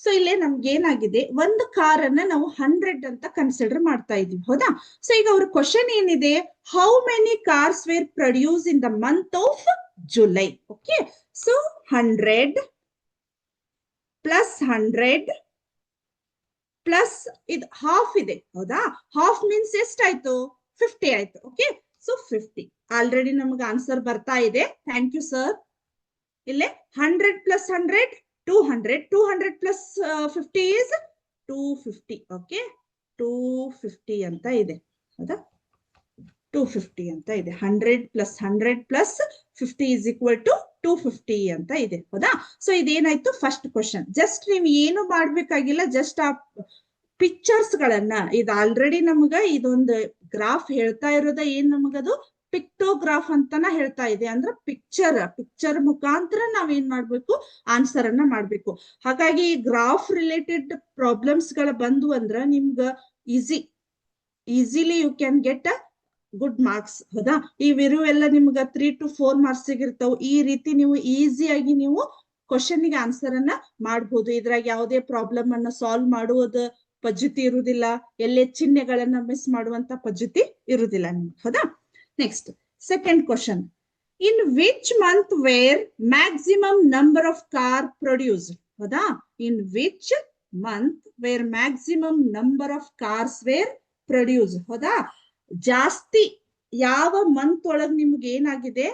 ಸೊ ಇಲ್ಲೇ ನಮ್ಗೆ ಏನಾಗಿದೆ, ಒಂದು ಕಾರನ್ನ ನಾವು 100 ಅಂತ ಕನ್ಸಿಡರ್ ಮಾಡ್ತಾ ಇದೀವಿ. ಹೌದಾ? ಸೊ ಈಗ ಅವ್ರ ಕ್ವಶನ್ ಏನಿದೆ, how many cars were produce in the month of July. Okay, so 100 plus 100 plus ಇದು ಹಾಫ್ ಇದೆ. ಹೌದಾ? ಹಾಫ್ ಮೀನ್ಸ್ ಎಷ್ಟಾಯ್ತು? 50 ಆಯ್ತು. ಓಕೆ, ಸೊ 50 ಆಲ್ರೆಡಿ ನಮ್ಗೆ ಆನ್ಸರ್ ಬರ್ತಾ ಇದೆ. Thank you sir. ಇಲ್ಲೇ 100 ಪ್ಲಸ್ 100 200, 200 ಪ್ಲಸ್ 50 is 250. ಓಕೆ, 250 ಅಂತ ಇದೆ. ಹೌದಾ? 250 ಅಂತ ಇದೆ. 100 plus 100 plus 50 is equal to 250 ಅಂತ ಇದೆ. ಹೌದಾ? ಸೊ ಇದೇನಾಯ್ತು, ಫಸ್ಟ್ ಕ್ವಶನ್. ಜಸ್ಟ್ ನೀವು ಏನು ಮಾಡ್ಬೇಕಾಗಿಲ್ಲ, ಜಸ್ಟ್ ಆ ಪಿಕ್ಚರ್ಸ್ ಗಳನ್ನ, ಇದು ಆಲ್ರೆಡಿ ನಮ್ಗ ಇದೊಂದು ಗ್ರಾಫ್ ಹೇಳ್ತಾ ಇರೋದ, ಏನ್ ನಮಗದು ಪಿಕ್ಟೋಗ್ರಾಫ್ ಅಂತಾನ ಹೇಳ್ತಾ ಇದೆ. ಅಂದ್ರೆ ಪಿಕ್ಚರ್ ಮುಖಾಂತರ ನಾವೇನ್ ಮಾಡ್ಬೇಕು, ಆನ್ಸರ್ ಅನ್ನ ಮಾಡ್ಬೇಕು. ಹಾಗಾಗಿ ಗ್ರಾಫ್ ರಿಲೇಟೆಡ್ ಪ್ರಾಬ್ಲಮ್ಸ್ ಗಳ ಬಂದು ಅಂದ್ರ ನಿಮ್ಗ easily you can get a good marks. ಹೌದಾ? ಇವಿರು ಎಲ್ಲ ನಿಮ್ಗ 3 to 4 ಮಾರ್ಕ್ಸ್ ಇರ್ತಾವ. ಈ ರೀತಿ ನೀವು ಈಸಿಯಾಗಿ ನೀವು ಕ್ವಶನ್ ಗೆ ಆನ್ಸರ್ ಅನ್ನ ಮಾಡ್ಬೋದು. ಇದ್ರಾಗ ಯಾವುದೇ ಪ್ರಾಬ್ಲಮ್ ಅನ್ನ ಸಾಲ್ವ್ ಮಾಡುವುದು ಪದ್ಧತಿ ಇರುವುದಿಲ್ಲ, ಎಲ್ಲೇ ಚಿಹ್ನೆಗಳನ್ನ ಮಿಸ್ ಮಾಡುವಂತ ಪದ್ಧತಿ ಇರುವುದಿಲ್ಲ ನಿಮ್ಗೆ. ಹೌದಾ? Next, second question. In which month were maximum number of car produced. ಹೌದಾ? In which month were maximum number of cars were produce. ಹೌದಾ? ಜಾಸ್ತಿ ಯಾವ ಮಂತ್ ಒಳಗ್ ನಿಮ್ಗೆ ಏನಾಗಿದೆ,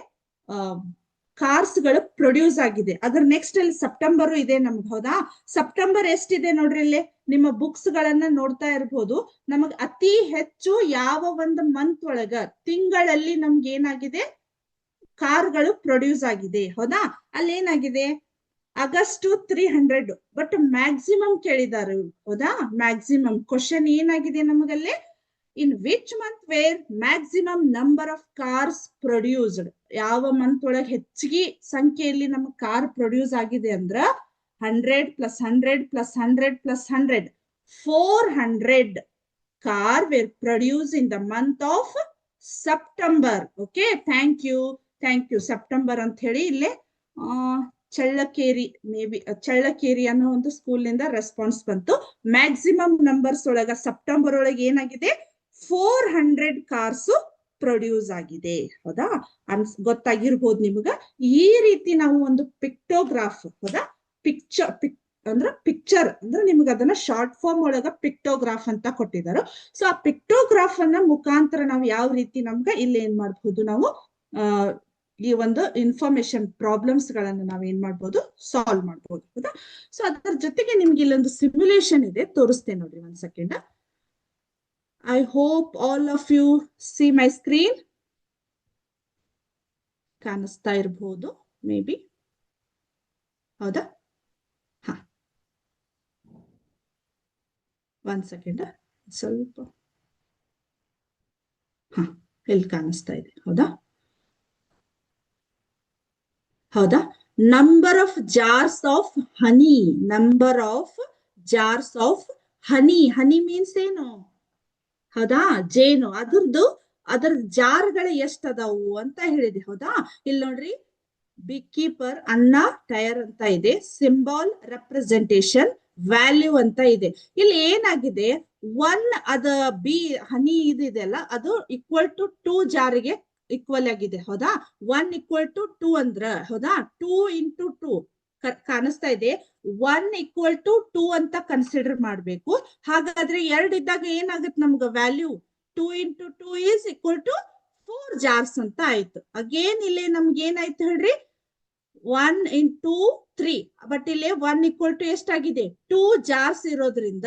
ಕಾರ್ಸ್ ಗಳು ಪ್ರೊಡ್ಯೂಸ್ ಆಗಿದೆ. ಅದ್ರ ನೆಕ್ಸ್ಟ್ ಅಲ್ಲಿ ಸೆಪ್ಟೆಂಬರ್ ಇದೆ ನಮ್ಗೆ. ಹೌದಾ? ಸೆಪ್ಟೆಂಬರ್ ಎಷ್ಟಿದೆ ನೋಡ್ರಿ, ಇಲ್ಲಿ ನಿಮ್ಮ ಬುಕ್ಸ್ ಗಳನ್ನ ನೋಡ್ತಾ ಇರ್ಬೋದು. ನಮಗ್ ಅತಿ ಹೆಚ್ಚು ಯಾವ ಒಂದು ಮಂತ್ ಒಳಗ, ತಿಂಗಳಲ್ಲಿ ನಮ್ಗೆ ಏನಾಗಿದೆ, ಕಾರ್ಗಳು ಪ್ರೊಡ್ಯೂಸ್ ಆಗಿದೆ. ಹೌದಾ? ಅಲ್ಲಿ ಏನಾಗಿದೆ, ಆಗಸ್ಟ್ 300. But maximum ಕೇಳಿದಾರೆ. ಹೌದಾ? ಮ್ಯಾಕ್ಸಿಮಮ್ ಕ್ವಶನ್ ಏನಾಗಿದೆ ನಮಗಲ್ಲಿ, in which month were maximum number of cars produced. ಯಾವ ಮಂತ್ ಒಳಗೆ ಹೆಚ್ಚಿಗೆ ಸಂಖ್ಯೆಯಲ್ಲಿ ನಮ್ಮ ಕಾರ್ ಪ್ರೊಡ್ಯೂಸ್ ಆಗಿದೆ ಅಂದ್ರ 100 plus 100 plus 100 plus 100 400 car were produce in the month of September. Okay, thank you. September ಅಂತ ಹೇಳಿ ಇಲ್ಲೇ ಚಳ್ಳಕೇರಿ, ಮೇ ಬಿ ಚಳ್ಳಕೇರಿ ಅನ್ನೋ ಒಂದು ಸ್ಕೂಲ್ ನಿಂದ ರೆಸ್ಪಾನ್ಸ್ ಬಂತು. ಮ್ಯಾಕ್ಸಿಮಮ್ ನಂಬರ್ಸ್ ಒಳಗ ಸೆಪ್ಟೆಂಬರ್ ಒಳಗೆ ಏನಾಗಿದೆ, 400 ಕಾರ್ಸ್ ಪ್ರೊಡ್ಯೂಸ್ ಆಗಿದೆ. ಹೌದಾ? ಗೊತ್ತಾಗಿರ್ಬೋದು ನಿಮ್ಗ. ಈ ರೀತಿ ನಾವು ಒಂದು ಪಿಕ್ಟೋಗ್ರಾಫ್, ಹೌದಾ, ಪಿಕ್ಚರ್ ಅಂದ್ರೆ ನಿಮ್ಗೆ ಅದನ್ನ ಶಾರ್ಟ್ ಫಾರ್ಮ್ ಒಳಗ ಪಿಕ್ಟೋಗ್ರಾಫ್ ಅಂತ ಕೊಟ್ಟಿದ್ದಾರೆ. ಸೊ ಆ ಪಿಕ್ಟೋಗ್ರಾಫ್ ಅನ್ನ ಮುಖಾಂತರ ನಾವು ಯಾವ ರೀತಿ ನಮ್ಗ ಇಲ್ಲಿ ಏನ್ ಮಾಡ್ಬೋದು, ನಾವು ಈ ಒಂದು ಇನ್ಫಾರ್ಮೇಶನ್ ಪ್ರಾಬ್ಲಮ್ಸ್ ಗಳನ್ನ ನಾವ್ ಏನ್ ಮಾಡ್ಬೋದು, ಸಾಲ್ವ್ ಮಾಡ್ಬೋದು. ಹೌದಾ? ಸೊ ಅದರ ಜೊತೆಗೆ ನಿಮ್ಗೆ ಇಲ್ಲೊಂದು ಸಿಮ್ಯುಲೇಷನ್ ಇದೆ, ತೋರಿಸ್ತೇನೆ ನೋಡ್ರಿ, 1 second. I hope all of you see my screen. ಕಾಣಿಸ್ತಾ ಇರಬಹುದು ಮೇ ಬಿ. ಹೌದಾ? ಹಾ, 1 ಸೆಕೆಂಡ್, ಸ್ವಲ್ಪ. ಹಾ, ಎಲ್ಲಿ ಕಾಣಿಸ್ತಾ ಇದೆ? ಹೌದಾ? Number of jars of honey. Number of jars of honey. Honey means ಏನು? ಹೌದಾ? ಜೇನು. ಅದರ ಜಾರ್ಗಳು ಎಷ್ಟದಾವು ಅಂತ ಹೇಳಿದೆ. ಹೌದಾ? ಇಲ್ಲಿ ನೋಡ್ರಿ, ಬಿ ಕೀಪರ್, ಅನ್ನ, ಟೈರ್ ಅಂತ ಇದೆ. ಸಿಂಬಾಲ್, ರೆಪ್ರೆಸೆಂಟೇಶನ್, ವ್ಯಾಲ್ಯೂ ಅಂತ ಇದೆ. ಇಲ್ಲಿ ಏನಾಗಿದೆ, 1 ಅದ ಬಿ ಹನಿ ಇದೆಯಲ್ಲ, ಅದು ಈಕ್ವಲ್ ಟು 2 ಜಾರಿಗೆ ಈಕ್ವಲ್ ಆಗಿದೆ. ಹೌದಾ? 1 ಈಕ್ವಲ್ ಟು 2 ಅಂದ್ರ, ಹೌದಾ, 2 ಇಂಟು 2 ಕಾಣಿಸ್ತಾ ಇದೆ. 1 ಈಕ್ವಲ್ ಟು 2 ಅಂತ ಕನ್ಸಿಡರ್ ಮಾಡ್ಬೇಕು. ಹಾಗಾದ್ರೆ 2 ಇದ್ದಾಗ ಏನಾಗುತ್ತೆ ನಮ್ಗೆ value? 2 into 2 is equal to 4 jars ಅಂತ ಆಯ್ತು. ಅಗೇನ್ ಇಲ್ಲಿ ನಮ್ಗೆ ಏನಾಯ್ತು ಹೇಳ್ರಿ, 1 ಇಂಟು 3. ಬಟ್ ಇಲ್ಲಿ 1 ಈಕ್ವಲ್ ಟು ಎಷ್ಟಾಗಿದೆ? 2 ಜಾರ್ಸ್ ಇರೋದ್ರಿಂದ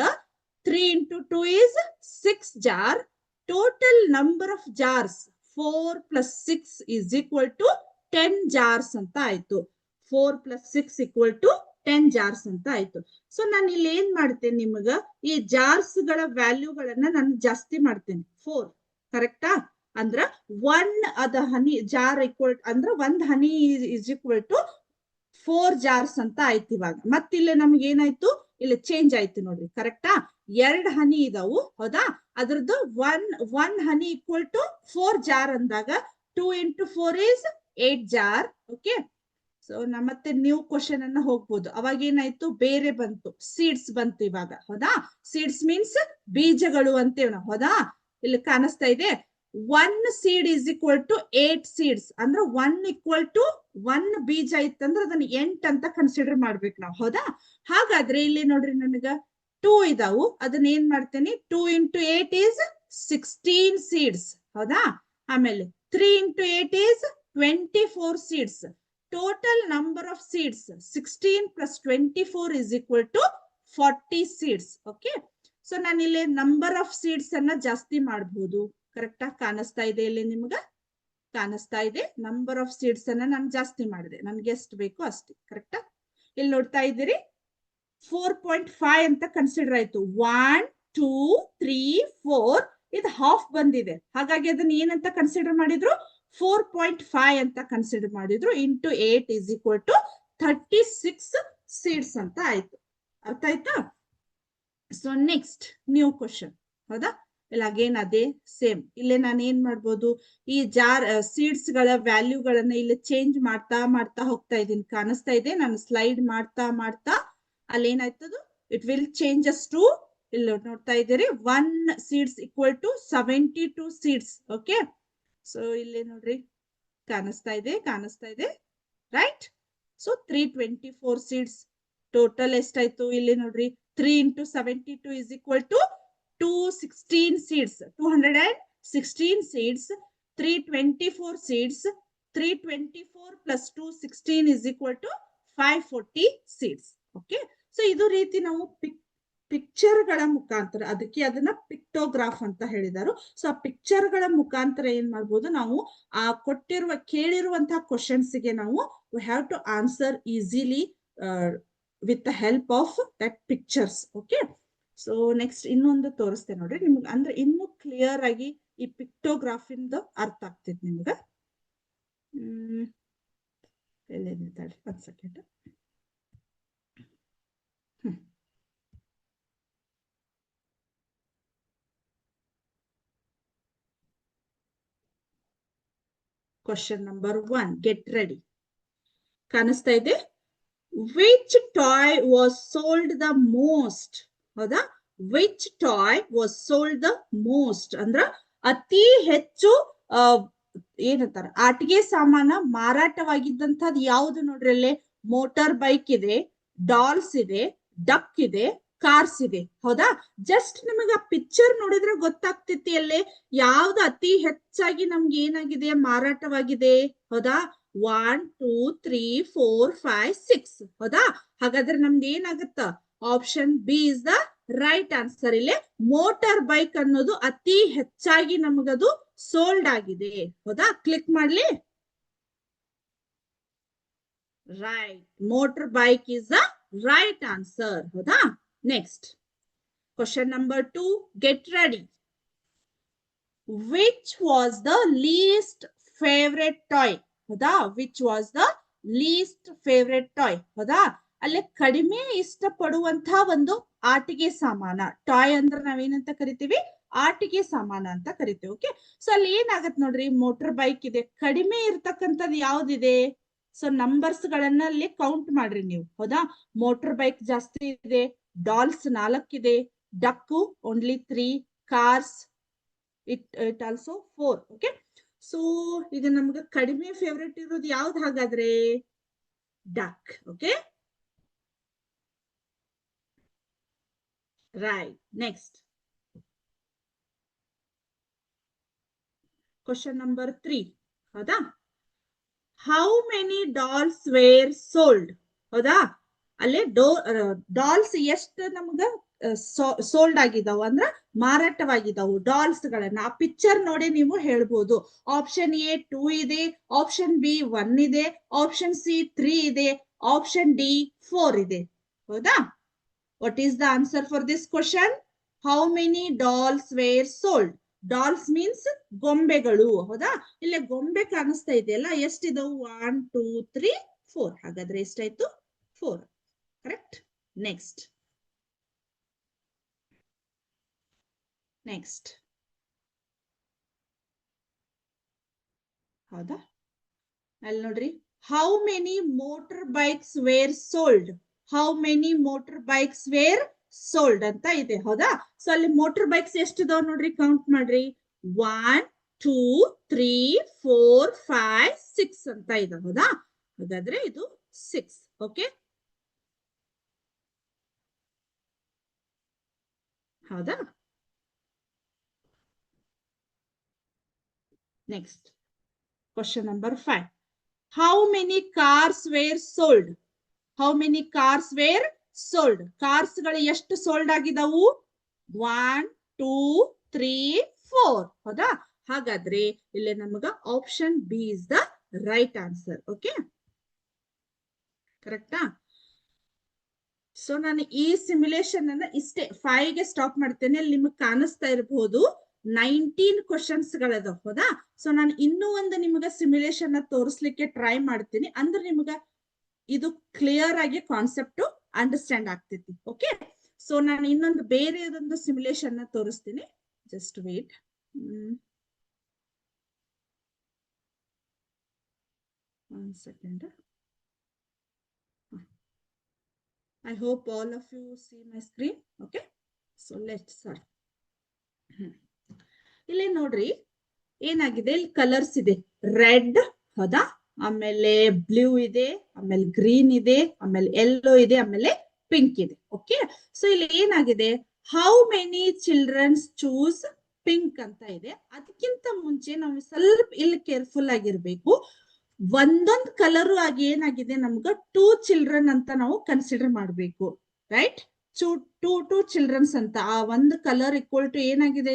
3 into 2 is 6 jar. Total number of jars 4 plus 6 is equal to 10 jars ಅಂತ ಆಯ್ತು. 4 ಪ್ಲಸ್ 6 ಈಕ್ವಲ್ ಟು 10 ಜಾರ್ಸ್ ಅಂತ ಆಯ್ತು. ಸೊ ನಾನು ಇಲ್ಲಿ ಏನ್ ಮಾಡ್ತೇನೆ, ನಿಮಗ ಈ ಜಾರ್ಸ್ ಗಳ ವ್ಯಾಲ್ಯೂಗಳನ್ನ ನಾನು ಜಾಸ್ತಿ ಮಾಡ್ತೇನೆ. 4 ಕರೆಕ್ಟಾ? ಅಂದ್ರ ಒನ್ ಅದ ಹನಿ ಜಾರ್ ಈಕ್ವಲ್ ಅಂದ್ರ ಒಂದ್ ಹನಿ ಇಸ್ ಈಕ್ವಲ್ ಟು 4 ಜಾರ್ಸ್ ಅಂತ ಆಯ್ತು ಇವಾಗ. ಮತ್ ಇಲ್ಲಿ ನಮ್ಗೆ ಏನಾಯ್ತು, ಇಲ್ಲಿ ಚೇಂಜ್ ಆಯ್ತು ನೋಡ್ರಿ, ಕರೆಕ್ಟಾ? 2 ಹನಿ ಇದಾವು, ಹೌದಾ? ಅದ್ರದ್ದು one honey equal to 4 jar ಅಂದಾಗ 2 into 4 is 8 jar. Okay, so ಮತ್ತೆ ನ್ಯೂ ಕ್ವಶನ್ ಅನ್ನ ಹೋಗ್ಬೋದು. ಅವಾಗ ಏನಾಯ್ತು, ಬೇರೆ ಬಂತು, ಸೀಡ್ಸ್ ಬಂತು ಇವಾಗ, ಹೌದಾ? ಸೀಡ್ಸ್ ಮೀನ್ಸ್ ಬೀಜಗಳು ಅಂತೇವ್ ನಾವು, ಹೌದಾ? ಇಲ್ಲಿ ಕಾಣಿಸ್ತಾ ಇದೆ, 1 seed is equal to 8 seeds. ಅಂದ್ರೆ 1 equal to 1 ಬೀಜ ಇತ್ತಂದ್ರೆ ಅದನ್ನ 8 ಅಂತ ಕನ್ಸಿಡರ್ ಮಾಡ್ಬೇಕು ನಾವು, ಹೌದಾ? ಹಾಗಾದ್ರೆ ಇಲ್ಲಿ ನೋಡ್ರಿ, ನನಗ 2 ಇದಾವು, ಅದನ್ನ ಏನ್ ಮಾಡ್ತೇನೆ, 2 into 8 is 16 seeds, ಹೌದಾ? ಆಮೇಲೆ 3 into 8 is 24 seeds. Total number of seeds 16 plus 24 is equal to 40 seeds. Okay, so ನಾನು ಇಲ್ಲಿ ನಂಬರ್ ಆಫ್ ಸೀಡ್ಸ್ ಅನ್ನ ಜಾಸ್ತಿ ಮಾಡಬಹುದು. ಕರೆಕ್ಟಾ? ಕಾಣಿಸ್ತಾ ಇದೆ ಇಲ್ಲಿ ನಿಮ್ಗ? ಕಾಣಿಸ್ತಾ ಇದೆ, ನಂಬರ್ ಆಫ್ ಸೀಡ್ಸ್ ಅನ್ನ ನಾನು ಜಾಸ್ತಿ ಮಾಡಿದೆ, ನನ್ಗೆ ಎಷ್ಟು ಬೇಕು ಅಷ್ಟೇ. ಕರೆಕ್ಟಾ? ಇಲ್ಲಿ ನೋಡ್ತಾ ಇದ್ದೀರಿ, 4.5 ಅಂತ ಕನ್ಸಿಡರ್ ಆಯ್ತು. 1 2 3 4 ಇದು ಹಾಫ್ ಬಂದಿದೆ, ಹಾಗಾಗಿ ಅದನ್ನ ಏನಂತ ಕನ್ಸಿಡರ್ ಮಾಡಿದ್ರು, 4.5 ಅಂತ ಕನ್ಸಿಡರ್ ಮಾಡಿದ್ರು. Into 8 is equal to 36 seeds ಅಂತ ಆಯ್ತು. ಅರ್ಥ ಆಯ್ತಾ? ಸೊ ನೆಕ್ಸ್ಟ್ ನ್ಯೂ ಕ್ವಶನ್, ಹೌದಾ? ಇಲ್ಲ ಅಗೇನ್ ಅದೇ ಸೇಮ್. ಇಲ್ಲೇ ನಾನು ಏನ್ ಮಾಡ್ಬೋದು, ಈ ಜಾರ್ ಸೀಡ್ಸ್ ಗಳ ವ್ಯಾಲ್ಯೂಗಳನ್ನ ಇಲ್ಲಿ ಚೇಂಜ್ ಮಾಡ್ತಾ ಮಾಡ್ತಾ ಹೋಗ್ತಾ ಇದ್ದೀನಿ. ಕಾಣಿಸ್ತಾ ಇದೆ, ನಾನು ಸ್ಲೈಡ್ ಮಾಡ್ತಾ ಮಾಡ್ತಾ ಅಲ್ಲಿ ಏನಾಯ್ತದು, ಇಟ್ ವಿಲ್ ಚೇಂಜಸ್ ಟು, ಇಲ್ಲಿ ನೋಡ್ತಾ ಇದ್ದೀರಿ, 1 seeds equal to 72 seeds. Okay, so ಇಲ್ಲಿ ನೋಡ್ರಿ, ಕಾಣಿಸ್ತಾ ಇದೆ ರೈಟ್? So 324 seeds. ಟೋಟಲ್ ಎಷ್ಟಾಯ್ತು ಇಲ್ಲಿ ನೋಡ್ರಿ, 3 into 72 is equal to 216 seeds. 216 seeds. 324 seeds. 324 plus 216 is equal to 540 seeds. Okay, so ಇದು ರೀತಿ ನಾವು ಪಿಕ್ಚರ್ ಗಳ ಮುಖಾಂತರ, ಅದಕ್ಕೆ ಅದನ್ನ ಪಿಕ್ಟೋಗ್ರಾಫ್ ಅಂತ ಹೇಳಿದಾರು. ಸೊ ಆ ಪಿಕ್ಚರ್ ಗಳ ಮುಖಾಂತರ ಏನ್ ಮಾಡ್ಬೋದು, ನಾವು ಆ ಕೇಳಿರುವಂತಹ ಕ್ವಶನ್ಸ್ ಗೆ ನಾವು we have to answer easily with the help of that pictures. Okay, so next ಇನ್ನೊಂದು ತೋರಿಸ್ತೇನೆ ನೋಡ್ರಿ ನಿಮ್ಗೆ, ಅಂದ್ರೆ ಇನ್ನು ಕ್ಲಿಯರ್ ಆಗಿ ಈ ಪಿಕ್ಟೋಗ್ರಾಫ್ ಇಂದ ಅರ್ಥ ಆಗ್ತೈತಿ ನಿಮ್ಗ. ಎಲ್ಲಿದೆ ಒಂದ್ second. Question number 1, get ready. ಕಾಣಿಸ್ತಾ ಇದೆ, which toy was sold the most, ಹೌದಾ? Which toy was sold the most ಅಂದ್ರ ಅತಿ ಹೆಚ್ಚು ಏನಂತಾರ, ಆಟಿಕೆ ಸಾಮಾನ ಮಾರಾಟವಾಗಿದ್ದಂಥದ್ದು ಯಾವ್ದು ನೋಡ್ರಿ? ಅಲ್ಲೇ ಮೋಟಾರ್ ಬೈಕ್ ಇದೆ, ಡಾಲ್ಸ್ ಇದೆ, ಡಕ್ ಇದೆ, ಕಾರ್ಸ್ ಇದೆ, ಹೌದಾ? ಜಸ್ಟ್ ನಿಮಗೆ ಆ ಪಿಕ್ಚರ್ ನೋಡಿದ್ರೆ ಗೊತ್ತಾಗ್ತಿತ್ತು ಅಲ್ಲೇ ಯಾವ್ದು ಅತಿ ಹೆಚ್ಚಾಗಿ ನಮ್ಗೆ ಏನಾಗಿದೆ, ಮಾರಾಟವಾಗಿದೆ, ಹೌದಾ? 1 2 3 4 5 6, ಹೌದಾ? ಹಾಗಾದ್ರೆ ನಮ್ದು ಏನಾಗುತ್ತ, option B is the right answer. ಇಲ್ಲಿ ಮೋಟಾರ್ ಬೈಕ್ ಅನ್ನೋದು ಅತಿ ಹೆಚ್ಚಾಗಿ ನಮಗದು ಸೋಲ್ಡ್ ಆಗಿದೆ, ಹೌದಾ? ಕ್ಲಿಕ್ ಮಾಡ್ಲಿ. Right, motorbike is the right answer, ಹೌದಾ? Next question number 2, get ready. Which was the least favourite toy, ಹೌದಾ? Which was the least favourite toy, ಹೌದಾ? ಅಲ್ಲೇ ಕಡಿಮೆ ಇಷ್ಟಪಡುವಂತಹ ಒಂದು ಆಟಿಕೆ ಸಾಮಾನ. ಟಾಯ್ ಅಂದ್ರೆ ನಾವೇನಂತ ಕರಿತೀವಿ, ಆಟಿಕೆ ಸಾಮಾನ ಅಂತ ಕರಿತೀವಿ. ಓಕೆ, ಸೊ ಅಲ್ಲಿ ಏನಾಗತ್ ನೋಡ್ರಿ, ಮೋಟರ್ ಬೈಕ್ ಇದೆ, ಕಡಿಮೆ ಇರ್ತಕ್ಕಂಥದ್ದು ಯಾವ್ದಿದೆ? ಸೊ ನಂಬರ್ಸ್ ಗಳನ್ನ ಅಲ್ಲಿ ಕೌಂಟ್ ಮಾಡ್ರಿ ನೀವು, ಹೌದಾ? ಮೋಟರ್ ಬೈಕ್ ಜಾಸ್ತಿ ಇದೆ, ಡಾಲ್ಸ್ 4 ಇದೆ, duck only 3, cars it also 4. Okay, so ಈಗ ನಮ್ಗೆ ಕಡಿಮೆ ಫೇವ್ರೆಟ್ ಇರೋದು ಯಾವ್ದು ಹಾಗಾದ್ರೆ? Duck. Okay, right. Next question number 3, ಹೌದಾ? How many dolls were sold, ಹೌದಾ? ಅಲ್ಲೇ ಡಾಲ್ಸ್ ಎಷ್ಟು ನಮ್ಗ ಸೋಲ್ಡ್ ಆಗಿದಾವು ಅಂದ್ರ ಮಾರಾಟವಾಗಿದ್ದಾವು ಡಾಲ್ಸ್ ಗಳನ್ನ. ಆ ಪಿಕ್ಚರ್ ನೋಡಿ ನೀವು ಹೇಳ್ಬೋದು. ಆಪ್ಷನ್ ಎ 2 ಇದೆ, ಆಪ್ಷನ್ ಬಿ 1 ಇದೆ, ಆಪ್ಷನ್ ಸಿ 3 ಇದೆ, ಆಪ್ಷನ್ ಡಿ 4 ಇದೆ, ಹೌದಾ? What is the answer for this question? How many dolls were sold? Dolls means ಗೊಂಬೆಗಳು. ಹೌದಾ? ಇಲ್ಲಿ ಗೊಂಬೆ ಕಾಣಿಸ್ತಾ ಇದೆಯಲ್ಲ, ಎಷ್ಟಿದವು? 1 2 3 4. ಹಾಗಾದ್ರೆ ಎಷ್ಟಾಯ್ತು? 4. ಕರೆಕ್ಟ್. ನೆಕ್ಸ್ಟ್ ಹೌದಾ? ಅಲ್ಲಿ ನೋಡ್ರಿ, how many motor bikes were sold? How many motor bikes were sold ಅಂತ ಇದೆ. ಹೌದಾ? ಸೊ ಅಲ್ಲಿ ಮೋಟರ್ ಬೈಕ್ಸ್ ಎಷ್ಟಿದಾವ್ ನೋಡ್ರಿ, ಕೌಂಟ್ ಮಾಡ್ರಿ. 1 2 3 4 5 6 ಅಂತ ಇದೆ. ಹೌದಾ? ಹಾಗಾದ್ರೆ ಇದು 6. ಓಕೆ, ಹೌದಾ? Next question number 5. How many cars were sold? How many cars were sold? Cars ಗಳು ಎಷ್ಟು ಸೋಲ್ಡ್ ಆಗಿದವು? 1 2 3 4. ಹೌದಾ? ಹಾಗಾದ್ರೆ ಇಲ್ಲಿ ನಮಗ option B is the right answer. Okay, ಕರೆಕ್ಟಾ? ಸೊ ನಾನು ಈ ಸಿಮ್ಯುಲೇಷನ್ ಅನ್ನ ಇಷ್ಟೇ 5 ಗೆ ಸ್ಟಾಪ್ ಮಾಡ್ತೇನೆ. ಅಲ್ಲಿ ನಿಮಗೆ ಕಾಣಿಸ್ತಾ ಇರಬಹುದು 19 ಕ್ವಶನ್ಸ್ ಗಳದ. ಹೌದಾ? ಸೊ ನಾನು ಇನ್ನೂ ಒಂದು ನಿಮ್ಗ ಸಿಮ್ಯುಲೇಷನ್ ತೋರಿಸ್ಲಿಕ್ಕೆ ಟ್ರೈ ಮಾಡ್ತೀನಿ. ಅಂದ್ರೆ ನಿಮ್ಗ ಇದು ಕ್ಲಿಯರ್ ಆಗಿ ಕಾನ್ಸೆಪ್ಟ್ ಅಂಡರ್ಸ್ಟ್ಯಾಂಡ್ ಆಗ್ತೈತಿ. ಓಕೆ, ಸೊ ನಾನು ಇನ್ನೊಂದು ಬೇರೆದೊಂದು ಸಿಮ್ಯುಲೇಷನ್ ತೋರಿಸ್ತೀನಿ. Just wait. One second. I hope all of you see my screen. Okay, so let's start. ಇಲ್ಲಿ ನೋಡ್ರಿ, ಏನಾಗಿದೆ, ಇಲ್ಲಿ ಕಲರ್ಸ್ ಇದೆ. ರೆಡ್, ಹೌದಾ? ಆಮೇಲೆ ಬ್ಲೂ ಇದೆ, ಆಮೇಲೆ ಗ್ರೀನ್ ಇದೆ, ಆಮೇಲೆ ಯೆಲ್ಲೋ ಇದೆ, ಆಮೇಲೆ ಪಿಂಕ್ ಇದೆ. ಓಕೆ, ಸೊ ಇಲ್ಲಿ ಏನಾಗಿದೆ, how many childrens choose pink ಅಂತ ಇದೆ. ಅದಕ್ಕಿಂತ ಮುಂಚೆ ನಾವು ಸ್ವಲ್ಪ ಇಲ್ಲಿ ಕೇರ್ಫುಲ್ ಆಗಿರ್ಬೇಕು. ಒಂದೊಂದ್ ಕಲರ್ ಆಗಿ ಏನಾಗಿದೆ, ನಮ್ಗ 2 ಚಿಲ್ಡ್ರನ್ ಅಂತ ನಾವು ಕನ್ಸಿಡರ್ ಮಾಡ್ಬೇಕು. ರೈಟ್? ಟೂ ಚಿಲ್ಡ್ರನ್ಸ್ ಅಂತ. ಆ ಒಂದು ಕಲರ್ ಈಕ್ವಲ್ ಟು ಏನಾಗಿದೆ,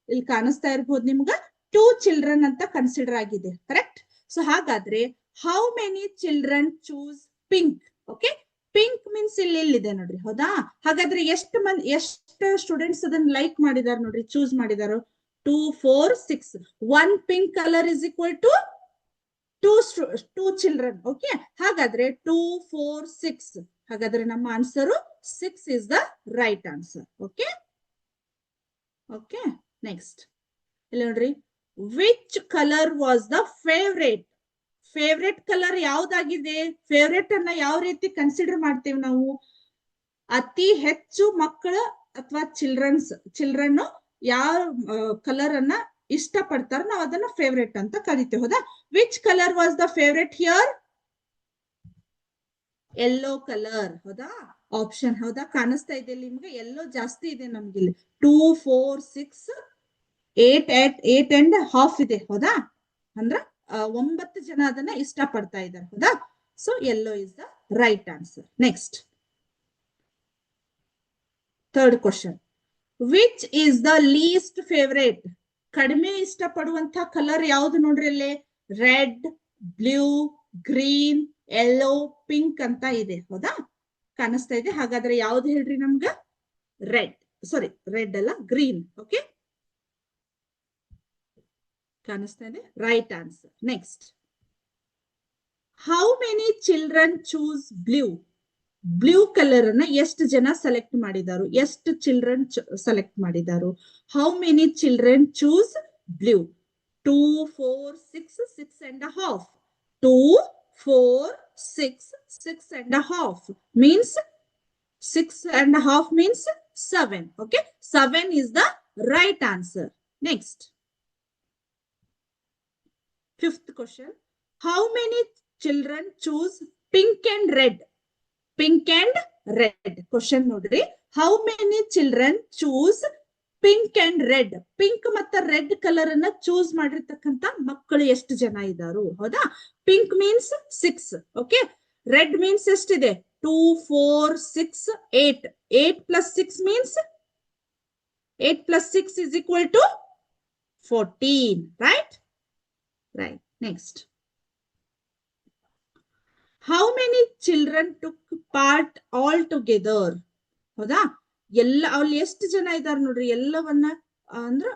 ಇಲ್ಲಿ ಕಾಣಿಸ್ತಾ ಇರ್ಬೋದು ನಿಮ್ಗ 2 ಚಿಲ್ಡ್ರನ್ ಅಂತ ಕನ್ಸಿಡರ್ ಆಗಿದೆ. ಕರೆಕ್ಟ್? ಸೊ ಹಾಗಾದ್ರೆ how many children choose pink? Okay, pink means ಇಲ್ಲಿ ಎಲ್ಲಿದೆ ನೋಡ್ರಿ. ಹೌದಾ? ಹಾಗಾದ್ರೆ ಎಷ್ಟು ಸ್ಟೂಡೆಂಟ್ಸ್ ಅದನ್ನ ಲೈಕ್ ಮಾಡಿದಾರೆ ನೋಡ್ರಿ, ಚೂಸ್ ಮಾಡಿದಾರು? 2 4 6. 1 pink colour is equal to 2 children. Okay, ಹಾಗಾದ್ರೆ 2 4 6. ಹಾಗಾದ್ರೆ ನಮ್ಮ answer 6 is the right answer. Okay okay, next ಇಲ್ಲಿ ನೋಡ್ರಿ, which colour was the favourite? Favourite colour ಯಾವ್ದಾಗಿದೆ? ಫೇವ್ರೇಟ್ ಅನ್ನ ಯಾವ ರೀತಿ ಕನ್ಸಿಡರ್ ಮಾಡ್ತೇವೆ ನಾವು? ಅತಿ ಹೆಚ್ಚು ಮಕ್ಕಳ ಅಥವಾ ಚಿಲ್ಡ್ರನ್ ಯಾವ ಕಲರ್ ಅನ್ನ ಇಷ್ಟ ಪಡ್ತಾರ, ನಾವು ಅದನ್ನ ಫೇವ್ರೇಟ್ ಅಂತ ಕರಿತೇವೆ. ಹೌದಾ? Which colour was the favourite here? Yellow colour. ಹೌದಾ? ಆಪ್ಷನ್. ಹೌದಾ? ಕಾಣಿಸ್ತಾ ಇದೆ ನಿಮ್ಗೆ, ಯೆಲ್ಲೋ ಜಾಸ್ತಿ ಇದೆ ನಮ್ಗೆ ಇಲ್ಲಿ. 2 4 6 8 ಅಂಡ್ ಹಾಫ್ ಇದೆ. ಹೌದಾ? ಅಂದ್ರ 9 ಜನ ಅದನ್ನ ಇಷ್ಟ ಪಡ್ತಾ ಇದ್ದಾರೆ. ಹೌದಾ? So yellow is the right answer. Next third question. Which is the least favourite? ಕಡಿಮೆ ಇಷ್ಟ ಪಡುವಂತ ಕಲರ್ ಯಾವ್ದು ನೋಡ್ರಿ ಅಲ್ಲಿ? Red, blue, green, yellow, pink ಅಂತ ಇದೆ. ಹೌದಾ? ಕಾಣಿಸ್ತಾ ಇದೆ. ಹಾಗಾದ್ರೆ ಯಾವ್ದು ಹೇಳ್ರಿ ನಮ್ಗ? ರೆಡ್. ಸಾರಿ, ರೆಡ್ ಅಲ್ಲ, ಗ್ರೀನ್. ಓಕೆ, ಕಾಣಿಸ್ತಾ ಇದೆ. Right answer. Next, how many children choose blue? Blue colour ಅನ್ನ ಎಷ್ಟು ಜನ ಸೆಲೆಕ್ಟ್ ಮಾಡಿದಾರು? ಎಷ್ಟು ಚಿಲ್ಡ್ರನ್ ಸೆಲೆಕ್ಟ್ ಮಾಡಿದಾರು? How many children choose blue? 2 4 6 6 and a half. 2 4 6 6 and a half means 6 and a half means 7. Okay, 7 is the right answer. Next, fifth question. How many children choose pink and red? Pink and red. Question nodri. How many children choose pink and red? Pink ಮತ್ತೆ red colour ಅನ್ನ choose ಮಾಡಿರ್ತಕ್ಕಂತ ಮಕ್ಕಳು ಎಷ್ಟು ಜನ ಇದ್ದಾರು? ಹೌದಾ? Pink means 6. Okay, red means ಎಷ್ಟಿದೆ? 2 4 6 8. 8 plus 6 means 8 plus 6 is equal to 14. Right? Right. Next, how many children took part all together? ಹೌದಾ? ಎಲ್ಲ ಅಲ್ಲಿ ಎಷ್ಟು ಜನ ಇದ್ದಾರೆ ನೋಡ್ರಿ, ಎಲ್ಲವನ್ನ ಅಂದ್ರ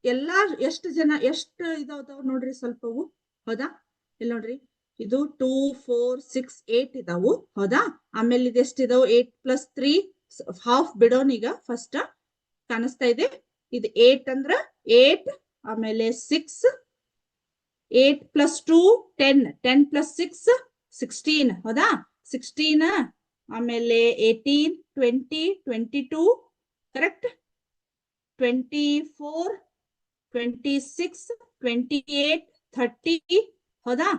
ಎಲ್ಲಾ ಎಷ್ಟು ಜನ ಎಷ್ಟು ಇದಾವ್ ನೋಡ್ರಿ ಸ್ವಲ್ಪವು. ಹೌದಾ? ಇಲ್ಲಿ ನೋಡ್ರಿ, ಇದು 2 4 6 8 ಇದಾವು. ಹೌದಾ? ಆಮೇಲೆ ಇದೆಷ್ಟು ಇದಾವು? 8 + 3 ಹಾಫ್ ಬಿಡೋನ್ ಈಗ ಫಸ್ಟ್. ಕಾಣಿಸ್ತಾ ಇದೆ? ಇದು 8 ಅಂದ್ರ 8, ಆಮೇಲೆ 6, 8 + 2 10, 10 + 6 16. ಹೌದಾ? 16, ಆಮೇಲೆ 18 20 22, ಕರೆಕ್ಟ್? 24 26 28 30. ಹೌದಾ?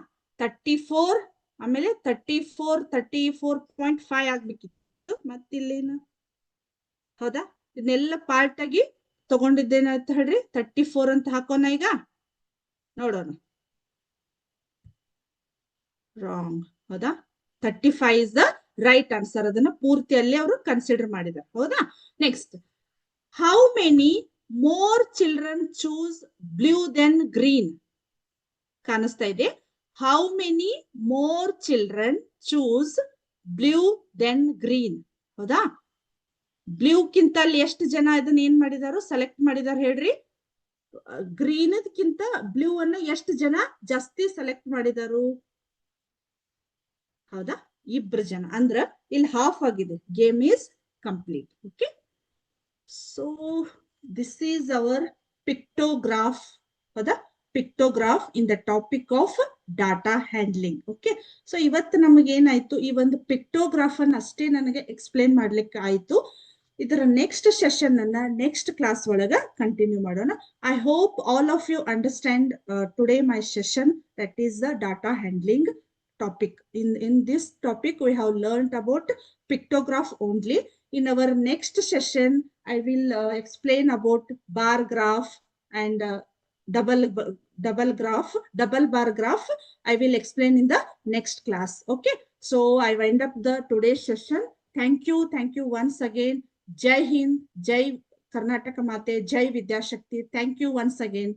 34, ಆಮೇಲೆ 34 34.5 ಆಗ್ಬೇಕಿತ್ತು. ಮತ್ತಿಲ್ಲೇನು? ಹೌದಾ? ಇದನ್ನೆಲ್ಲ ಪಾರ್ಟ್ ಆಗಿ ತಗೊಂಡಿದ್ದೇನೆ ಅಂತ ಹೇಳ್ರಿ. 34 ಅಂತ ಹಾಕೋಣ ಈಗ, ನೋಡೋಣ. ರಾಂಗ್. ಹೌದಾ? 35 ಇಸ್ ದ ರೈಟ್ ಆನ್ಸರ್. ಅದನ್ನ ಪೂರ್ತಿಯಲ್ಲಿ ಅವರು ಕನ್ಸಿಡರ್ ಮಾಡಿದ್ದಾರೆ. ಹೌದಾ? Next, how many more children choose blue then green? ಕಾಣಿಸ್ತಾ ಇದೆ? How many more children choose blue then green? ಹೌದಾ? ಬ್ಲೂ ಕಿಂತ ಅಲ್ಲಿ ಎಷ್ಟು ಜನ ಇದನ್ನ ಏನ್ ಮಾಡಿದಾರು? ಸೆಲೆಕ್ಟ್ ಮಾಡಿದಾರೆ ಹೇಳ್ರಿ. ಗ್ರೀನ್ ಕಿಂತ ಬ್ಲೂ ಅನ್ನ ಎಷ್ಟು ಜನ ಜಾಸ್ತಿ ಸೆಲೆಕ್ಟ್ ಮಾಡಿದಾರು? ಹೌದಾ? 2 ಜನ. ಅಂದ್ರ ಇಲ್ಲಿ ಹಾಫ್ ಆಗಿದೆ. Game is complete. Okay, so this is our pictograph. ಹೌದಾ? Pictograph in the topic of data handling. Okay, so ಇವತ್ತು ನಮಗೆ ಏನಾಯ್ತು, ಈ ಒಂದು ಪಿಕ್ಟೋಗ್ರಾಫ್ ಅನ್ನ ಅಷ್ಟೇ ನನಗೆ ಎಕ್ಸ್ಪ್ಲೇನ್ ಮಾಡ್ಲಿಕ್ಕೆ ಆಯ್ತು. ಇದರ ನೆಕ್ಸ್ಟ್ ಸೆಷನ್ ಅನ್ನ ನೆಕ್ಸ್ಟ್ ಕ್ಲಾಸ್ ಒಳಗ ಕಂಟಿನ್ಯೂ ಮಾಡೋಣ. I hope all of you understand today my session, that is the data handling topic. In this topic we have learned about pictograph only. In our next session I will explain about bar graph and double bar graph. I will explain in the next class. Okay, so I wind up the today's session. Thank you once again. Jai Hind, Jai Karnataka Mate, Jai Vidya Shakti. Thank you once again.